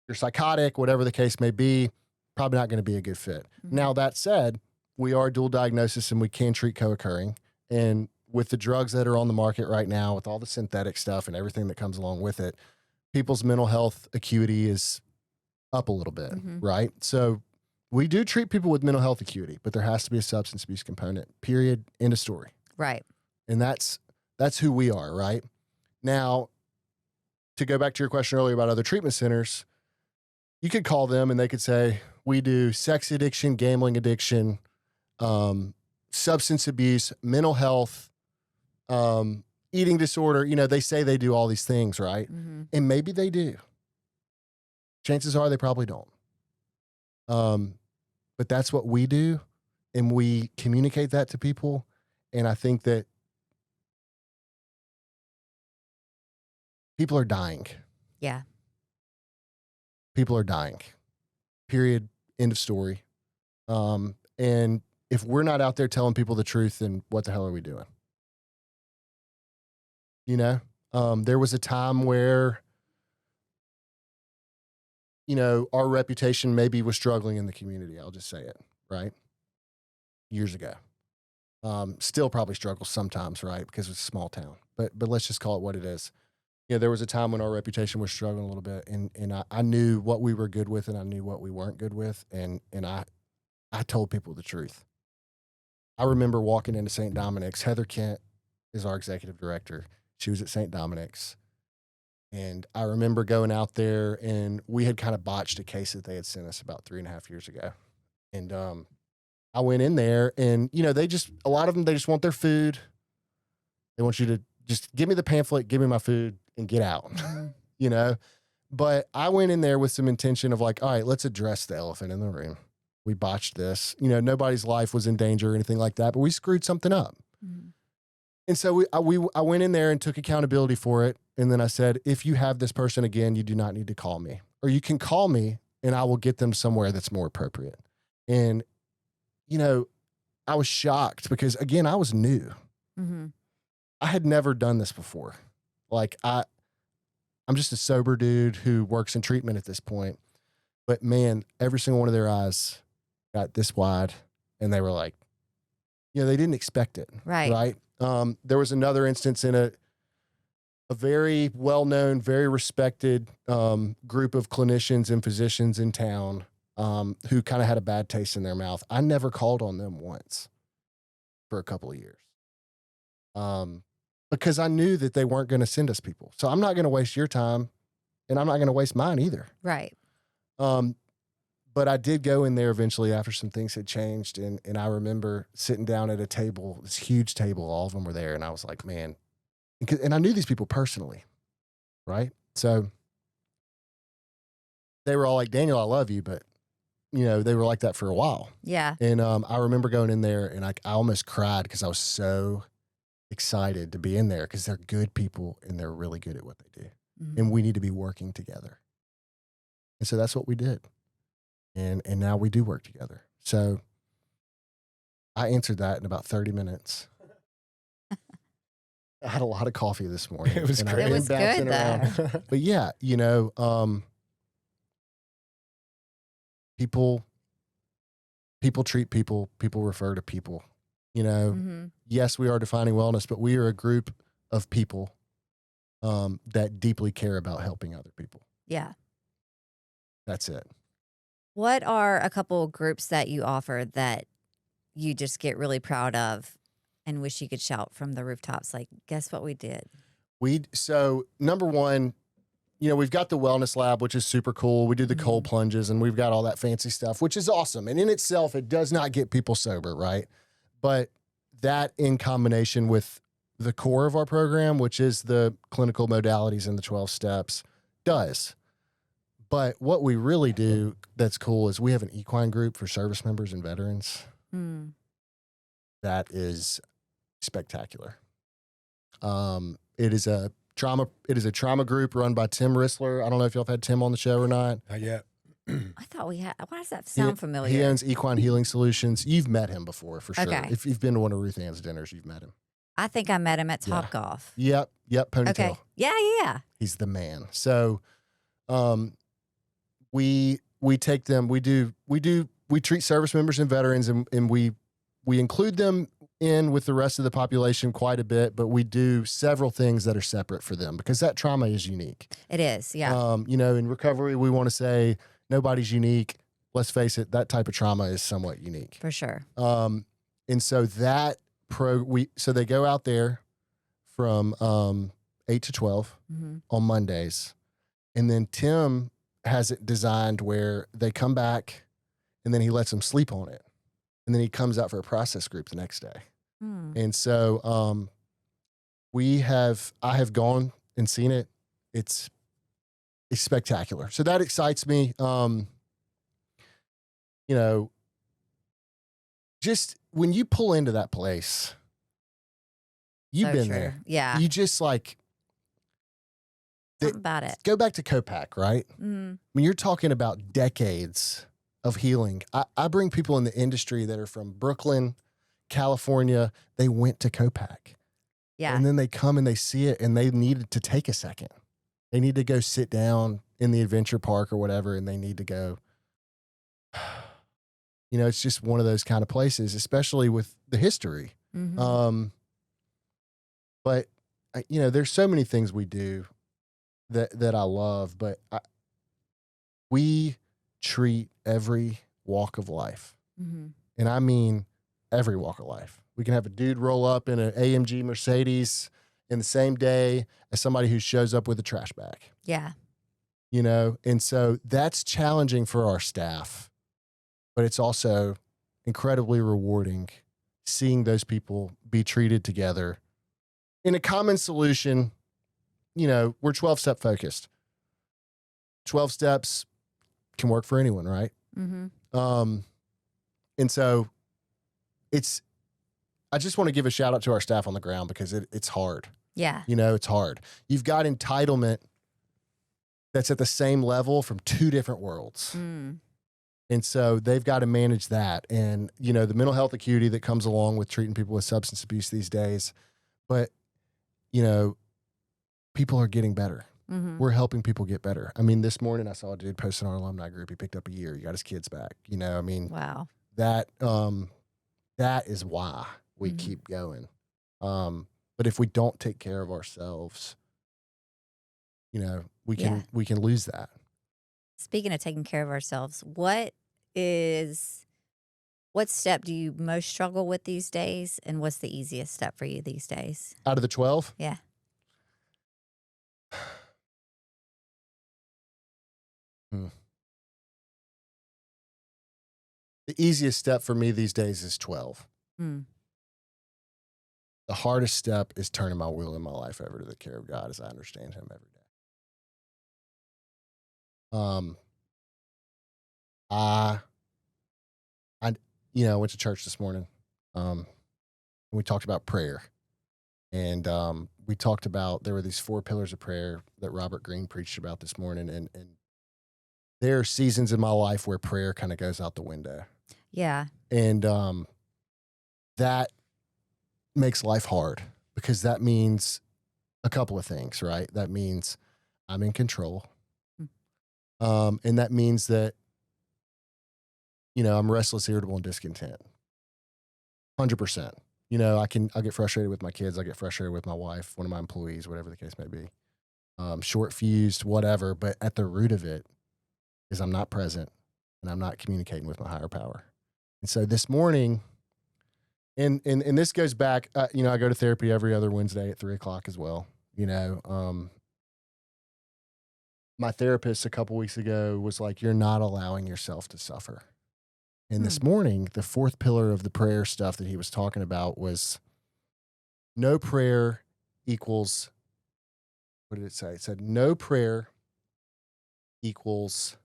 you're psychotic, whatever the case may be, probably not going to be a good fit. Mm-hmm. Now, that said, we are dual diagnosis and we can treat co-occurring. And with the drugs that are on the market right now, with all the synthetic stuff and everything that comes along with it, people's mental health acuity is up a little bit, Mm-hmm. right? So we do treat people with mental health acuity, but there has to be a substance abuse component, period, end of story. Right. And that's who we are, right? Now, to go back to your question earlier about other treatment centers, you could call them and they could say, we do sex addiction, gambling addiction, substance abuse, mental health, eating disorder. You know, they say they do all these things, right? Mm-hmm. And maybe they do. Chances are they probably don't. But that's what we do. And we communicate that to people. And I think that people are dying. Yeah. People are dying. Period. End of story. And if we're not out there telling people the truth, then what the hell are we doing? You know, there was a time where, you know, our reputation maybe was struggling in the community. I'll just say it, right? Years ago. Still probably struggles sometimes, right? Because it's a small town, but let's just call it what it is. You know, there was a time when our reputation was struggling a little bit, and I knew what we were good with and I knew what we weren't good with. And I told people the truth. I remember walking into St. Dominic's. Heather Kent is our executive director. She was at St. Dominic's. And I remember going out there, and we had kind of botched a case that they had sent us about 3.5 years ago. And I went in there, and, you know, a lot of them, they just want their food. They want you to just give me the pamphlet, give me my food, and get out, you know? But I went in there with some intention of like, all right, let's address the elephant in the room. We botched this. You know, nobody's life was in danger or anything like that, but we screwed something up. Mm-hmm. And so I went in there and took accountability for it. And then I said, if you have this person again, you do not need to call me. Or you can call me and I will get them somewhere that's more appropriate. And, you know, I was shocked because, again, I was new. Mm-hmm. I had never done this before. Like, I'm just a sober dude who works in treatment at this point. But, man, every single one of their eyes got this wide. And they were like, you know, they didn't expect it. Right. There was another instance in a very well-known, very respected group of clinicians and physicians in town who kind of had a bad taste in their mouth. I never called on them once for a couple of years because I knew that they weren't going to send us people. So I'm not going to waste your time, and I'm not going to waste mine either. Right. But I did go in there eventually after some things had changed. And I remember sitting down at a table, this huge table, all of them were there. And I was like, man, and I knew these people personally, right? So they were all like, Daniel, I love you. But, you know, they were like that for a while. Yeah. And I remember going in there and I almost cried because I was so excited to be in there because they're good people and they're really good at what they do. Mm-hmm. And we need to be working together. And so that's what we did. And now we do work together. So I answered that in about 30 minutes. I had a lot of coffee this morning. It was great. It was good, though. But yeah, you know, people treat people, people refer to people. You know, mm-hmm. Yes, we are defining wellness, but we are a group of people that deeply care about helping other people. Yeah. That's it. What are a couple of groups that you offer that you just get really proud of and wish you could shout from the rooftops? Like, guess what we did? So number one, you know, we've got the wellness lab, which is super cool. We do the cold plunges and we've got all that fancy stuff, which is awesome. And in itself, it does not get people sober, right? But that in combination with the core of our program, which is the clinical modalities and the 12 steps, does. But what we really do that's cool is we have an equine group for service members and veterans. Mm. That is spectacular. It is a trauma group run by Tim Rissler. I don't know if y'all have had Tim on the show or not. Not yet. I thought we had. Why does that sound familiar? He owns Equine Healing Solutions. You've met him before for sure. Okay. If you've been to one of Ruth Ann's dinners, you've met him. I think I met him at Topgolf. Yep. Ponytail. Okay. Yeah. He's the man. So, we take them. We treat service members and veterans, and we include them in with the rest of the population quite a bit, but we do several things that are separate for them because that trauma is unique. It is, yeah. You know, in recovery, we want to say nobody's unique. Let's face it, that type of trauma is somewhat unique. For sure. And so so they go out there from 8 to 12 on Mondays. And then Tim has it designed where they come back and then he lets them sleep on it. And then he comes out for a process group the next day. And so I have gone and seen it. It's spectacular. So that excites me. You know, just when you pull into that place, you've been there. Yeah. You just like, something about it. Go back to Copac, right? When you're talking about decades of healing, I bring people in the industry that are from Brooklyn, California. They went to Copac. Yeah. And then they come and they see it and they needed to take a second. They need to go sit down in the adventure park or whatever, and they need to go, you know, it's just one of those kind of places, especially with the history. But, you know, there's so many things we do that I love, but we treat every walk of life. And I mean every walk of life. We can have a dude roll up in an AMG Mercedes in the same day as somebody who shows up with a trash bag. Yeah. You know, and so that's challenging for our staff, but it's also incredibly rewarding seeing those people be treated together in a common solution. You know, we're 12-step focused. 12 steps can work for anyone, right? Mm-hmm. And so I just want to give a shout out to our staff on the ground because it's hard. Yeah. You know, it's hard. You've got entitlement that's at the same level from two different worlds. Mm. And so they've got to manage that. And, you know, the mental health acuity that comes along with treating people with substance abuse these days. But, you know, people are getting better. Mm-hmm. We're helping people get better. I mean, this morning I saw a dude post in our alumni group. He picked up a year. He got his kids back. You know, I mean, Wow. that is why we keep going. But if we don't take care of ourselves, you know, we can lose that. Speaking of taking care of ourselves, what step do you most struggle with these days, and what's the easiest step for you these days? Out of the 12? Yeah. The easiest step for me these days is 12. Mm. The hardest step is turning my will in my life over to the care of God as I understand him every day. I went to church this morning. We talked about prayer. And we talked about, there were these 4 pillars of prayer that Robert Greene preached about this morning. And there are seasons in my life where prayer kind of goes out the window. Yeah. And that makes life hard because that means a couple of things, right? That means I'm in control. And that means that, you know, I'm restless, irritable, and discontent. 100%. You know, I'll get frustrated with my kids. I get frustrated with my wife, one of my employees, whatever the case may be. Short fused, whatever. But at the root of it is I'm not present and I'm not communicating with my higher power. And so this morning, and this goes back, you know, I go to therapy every other Wednesday at 3:00 as well. You know, my therapist a couple weeks ago was like, you're not allowing yourself to suffer. And this morning, the 4th pillar of the prayer stuff that he was talking about was no prayer equals, what did it say? It said no prayer equals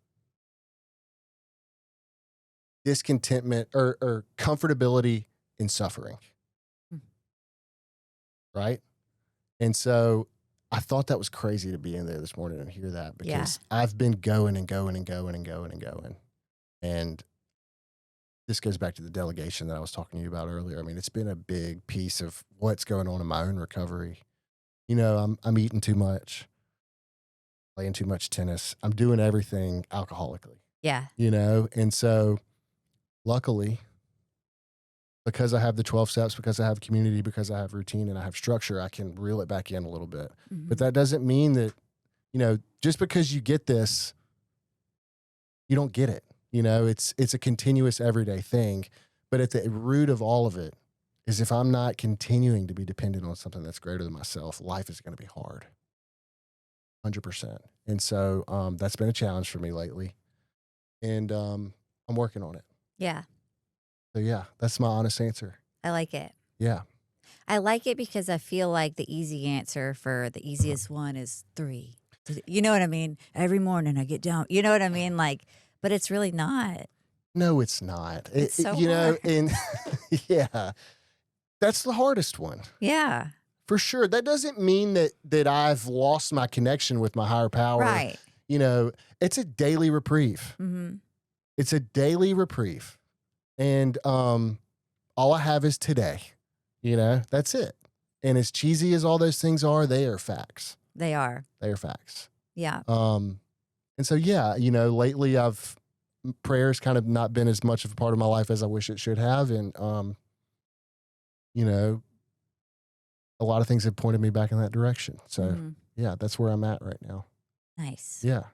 discontentment or comfortability in suffering. Right? And so I thought that was crazy to be in there this morning and hear that because I've been going and going and going and going and going. And this goes back to the delegation that I was talking to you about earlier. I mean, it's been a big piece of what's going on in my own recovery. You know, I'm eating too much, playing too much tennis. I'm doing everything alcoholically. Yeah. You know, and so luckily, because I have the 12 steps, because I have community, because I have routine and I have structure, I can reel it back in a little bit. Mm-hmm. But that doesn't mean that, you know, just because you get this, you don't get it. You know, it's a continuous everyday thing. But at the root of all of it is if I'm not continuing to be dependent on something that's greater than myself, life is going to be hard. 100%. And so that's been a challenge for me lately. And I'm working on it. Yeah. So yeah, that's my honest answer. I like it. Yeah. I like it because I feel like the easy answer for the easiest one is 3. You know what I mean? Every morning I get down. You know what I mean? Like, but it's really not. No, it's not. It's so you know, hard. and yeah, that's the hardest one. Yeah. For sure. That doesn't mean that I've lost my connection with my higher power. Right. You know, it's a daily reprieve. Mm-hmm. It's a daily reprieve. And all I have is today. You know, that's it. And as cheesy as all those things are, they are facts. They are. They are facts. Yeah. And so, yeah, you know, lately prayer's kind of not been as much of a part of my life as I wish it should have. And, you know, a lot of things have pointed me back in that direction. So yeah, that's where I'm at right now. Nice. Yeah.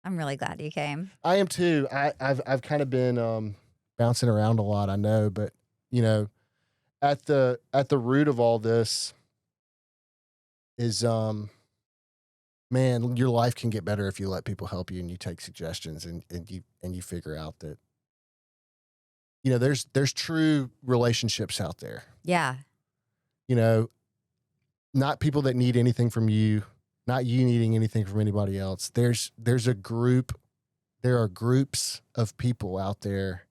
I'm really glad you came. I am too. I've kind of been bouncing around a lot, I know, but you know, at the root of all this is man, your life can get better if you let people help you and you take suggestions and you figure out that, you know, there's true relationships out there. Yeah. You know, not people that need anything from you, not you needing anything from anybody else. There are groups of people out there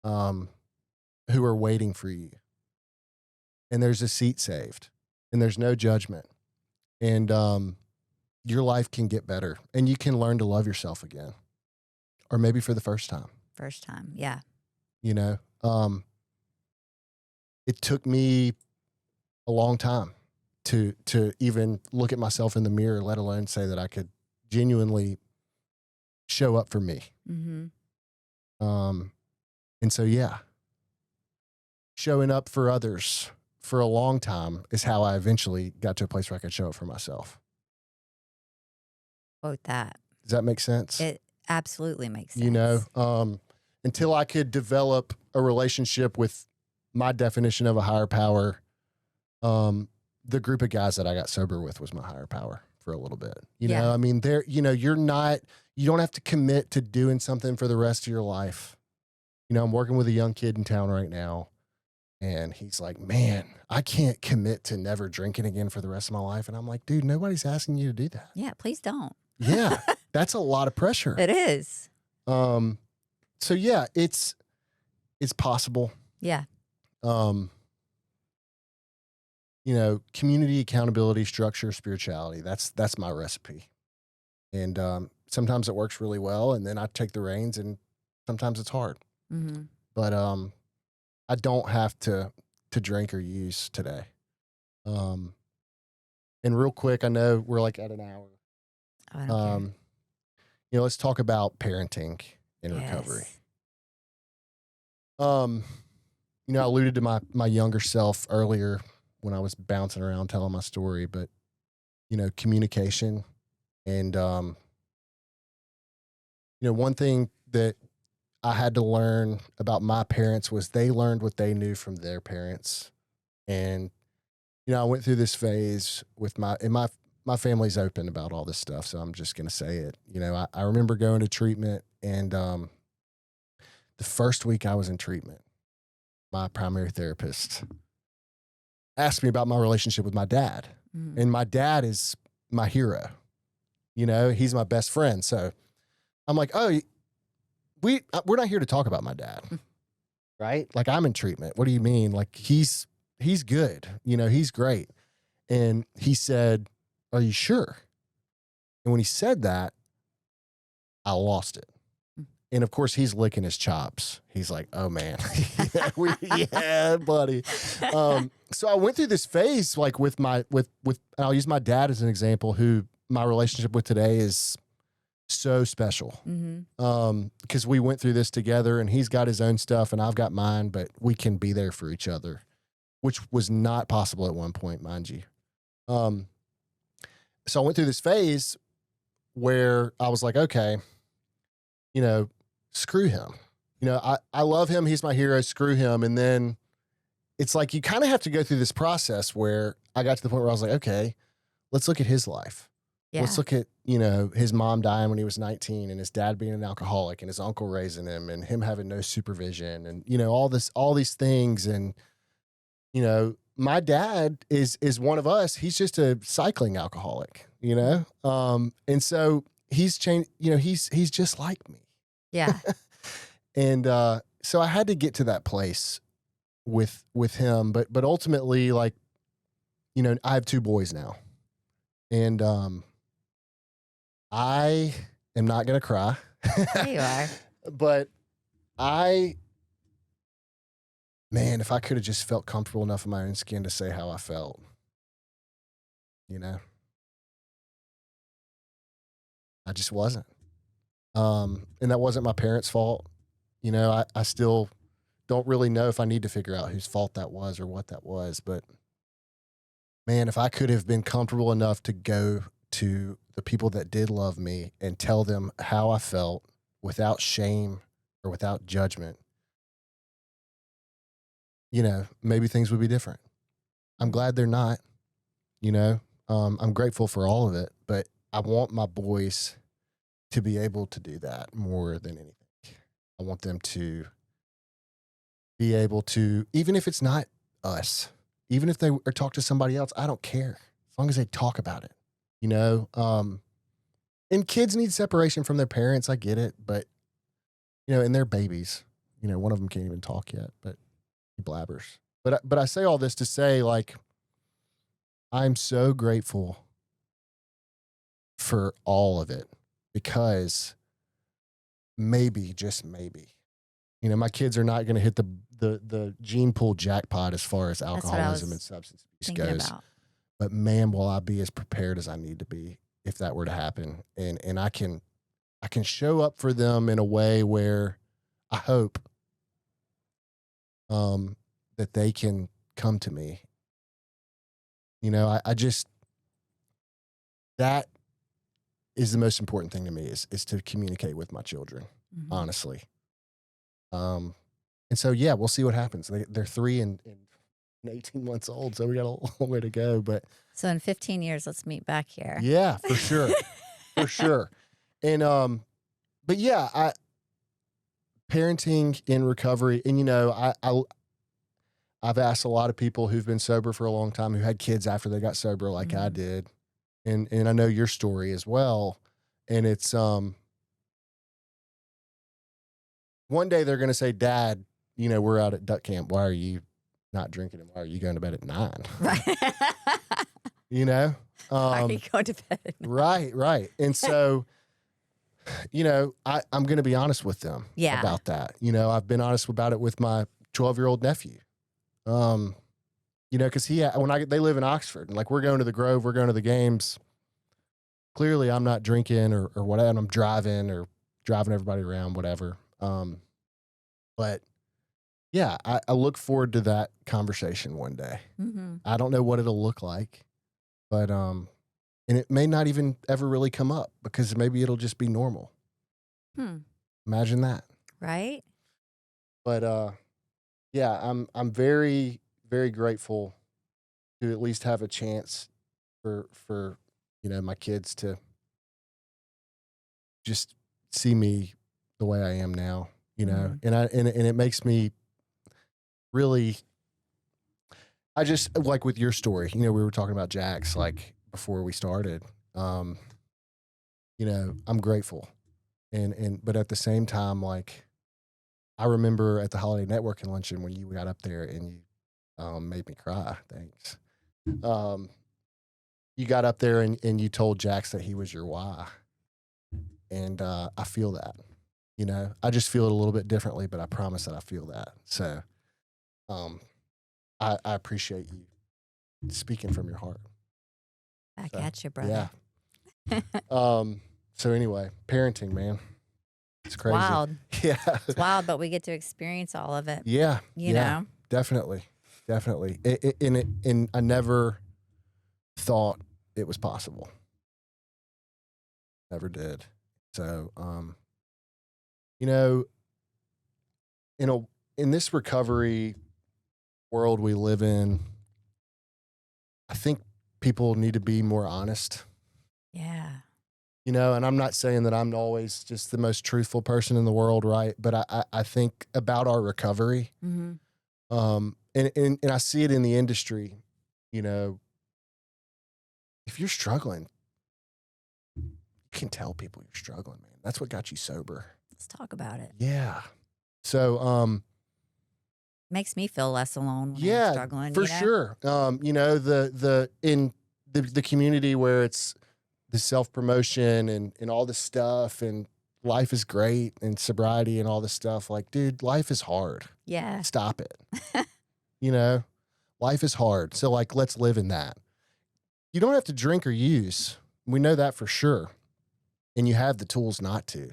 who are waiting for you. And there's a seat saved and there's no judgment. And your life can get better and you can learn to love yourself again. Or maybe for the first time. First time. Yeah. You know, it took me a long time to even look at myself in the mirror, let alone say that I could genuinely show up for me. Mm-hmm. And so, yeah, showing up for others for a long time is how I eventually got to a place where I could show up for myself. Quote that. Does that make sense? It absolutely makes sense. You know, until I could develop a relationship with my definition of a higher power, the group of guys that I got sober with was my higher power for a little bit. You know, I mean, you don't have to commit to doing something for the rest of your life. You know, I'm working with a young kid in town right now, and he's like, man, I can't commit to never drinking again for the rest of my life. And I'm like, dude, nobody's asking you to do that. Yeah, please don't. Yeah, that's a lot of pressure. It is. So yeah, it's possible. Yeah. You know, community, accountability, structure, spirituality. That's my recipe. And sometimes it works really well, and then I take the reins, and sometimes it's hard. Mm-hmm. But I don't have to drink or use today. And real quick, I know we're like at an hour. Oh, I don't care. You know, let's talk about parenting in recovery. You know, I alluded to my younger self earlier when I was bouncing around telling my story, but you know, communication and you know, one thing that I had to learn about my parents was they learned what they knew from their parents. And you know, I went through this phase with my family's open about all this stuff, so I'm just going to say it. You know, I remember going to treatment, and the first week I was in treatment, my primary therapist asked me about my relationship with my dad. Mm-hmm. And my dad is my hero. You know, he's my best friend. So I'm like, oh, we're not here to talk about my dad, right? Like, I'm in treatment. What do you mean? Like, he's good. You know, he's great. And he said, are you sure? And when he said that, I lost it. And of course, he's licking his chops. He's like, oh man, yeah, buddy. So I went through this phase, like with I'll use my dad as an example, who my relationship with today is so special. Mm-hmm. Because we went through this together, and he's got his own stuff and I've got mine, but we can be there for each other, which was not possible at one point, mind you. So I went through this phase where I was like, okay, you know, screw him. You know, I love him. He's my hero. Screw him. And then it's like, you kind of have to go through this process where I got to the point where I was like, okay, let's look at his life. Yeah. Let's look at, you know, his mom dying when he was 19 and his dad being an alcoholic and his uncle raising him and him having no supervision and, you know, all these things. And, you know, my dad is one of us. He's just a cycling alcoholic, you know? And so he's changed, you know, he's just like me. Yeah. And so I had to get to that place with him, but ultimately, like, you know, I have 2 boys now, and I am not gonna cry. There you are. But man, if I could have just felt comfortable enough in my own skin to say how I felt, you know, I just wasn't. And that wasn't my parents' fault. You know, I still don't really know if I need to figure out whose fault that was or what that was. But man, if I could have been comfortable enough to go to the people that did love me and tell them how I felt without shame or without judgment, you know, maybe things would be different. I'm glad they're not, you know, I'm grateful for all of it, but I want my boys to be able to do that more than anything. I want them to be able to, even if it's not us, even if they or talk to somebody else, I don't care as long as they talk about it, you know? And kids need separation from their parents. I get it, but and they're babies, one of them can't even talk yet, but he blabbers. But I say all this to say, like, I'm so grateful for all of it because maybe, just maybe, my kids are not going to hit the gene pool jackpot as far as alcoholism and substance abuse goes. About. But man, will I be as prepared as I need to be if that were to happen. And I can show up for them in a way where I hope that they can come to me. I just, that is the most important thing to me is to communicate with my children, honestly. And so, yeah, we'll see what happens. They're 3 and 18 months old, so we got a long way to go. But so in 15 years, let's meet back here. Yeah, for sure, for sure. And but yeah, parenting in recovery, and I've asked a lot of people who've been sober for a long time who had kids after they got sober, like I did, and I know your story as well. And it's one day they're going to say, "Dad, we're out at duck camp. Why are you not drinking? And why are you going to bed at 9?" Right. Why are you going to bed at 9? Right. And so, I'm going to be honest with them about that. I've been honest about it with my 12-year-old nephew. Because they live in Oxford, and like we're going to the Grove, we're going to the games. Clearly, I'm not drinking or whatever. And I'm driving everybody around, whatever. But yeah, I look forward to that conversation one day. I don't know what it'll look like, but and it may not even ever really come up because maybe it'll just be normal. Imagine that, right? But yeah, I'm very, very grateful to at least have a chance for my kids to just see me the way I am now, and it makes me really, I just like with your story, we were talking about Jax like before we started, I'm grateful but at the same time, like I remember at the Holiday Networking luncheon when you got up there and you made me cry. Thanks. You got up there and you told Jax that he was your why. And I feel that, I just feel it a little bit differently, but I promise that I feel that. So I appreciate you speaking from your heart. Back at you, brother. Yeah. So anyway, parenting, man. It's crazy. Wild. Yeah. It's wild, but we get to experience all of it. Yeah. You know? Definitely. And I never thought it was possible. Never did. So, in this recovery world we live in, I think people need to be more honest. Yeah. And I'm not saying that I'm always just the most truthful person in the world, right? But I think about our recovery. And I see it in the industry, if you're struggling, you can tell people you're struggling, man. That's what got you sober. Let's talk about it. Yeah. So, makes me feel less alone when I'm struggling. For sure. The community where it's the self-promotion and all this stuff and life is great and sobriety and all this stuff. Like, dude, life is hard. Yeah. Stop it. Life is hard. So like, let's live in that. You don't have to drink or use. We know that for sure. And you have the tools not to,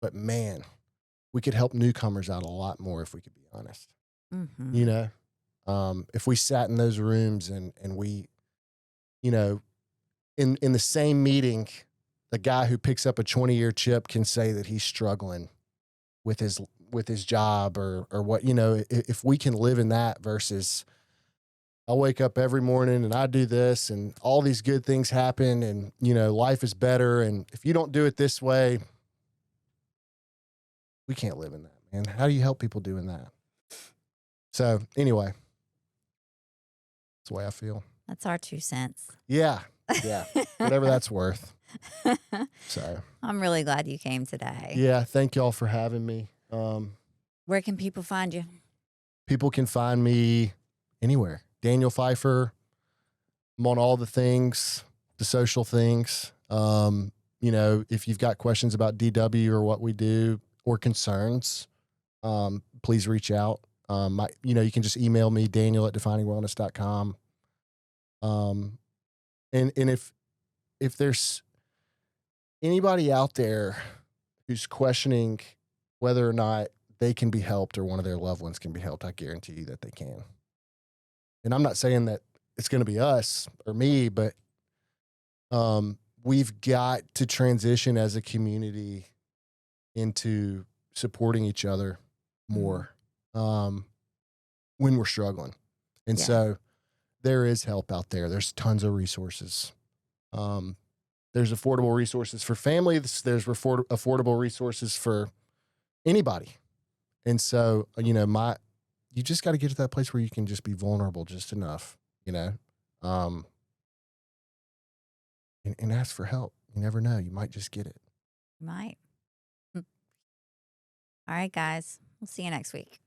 but man, we could help newcomers out a lot more if we could be honest. If we sat in those rooms and we, in the same meeting, the guy who picks up a 20-year chip can say that he's struggling with his job or what, if we can live in that versus I wake up every morning and I do this and all these good things happen and, life is better. And if you don't do it this way, we can't live in that, man. How do you help people doing that? So anyway, that's the way I feel. That's our 2 cents. Yeah. Whatever that's worth. So I'm really glad you came today. yeah, thank y'all for having me. Where can people find you? People can find me anywhere. Daniel Phyfer. I'm on all the things, the social things. If you've got questions about DW or what we do or concerns, please reach out. You can just email me, daniel@definingwellness.com. And if there's anybody out there who's questioning whether or not they can be helped or one of their loved ones can be helped, I guarantee you that they can. And I'm not saying that it's going to be us or me, but we've got to transition as a community into supporting each other more when we're struggling. And so there is help out there. There's tons of resources. There's affordable resources for families. There's affordable resources for anybody. And so, you just got to get to that place where you can just be vulnerable just enough, and ask for help. You never know. You might just get it. You might. All right, guys. We'll see you next week.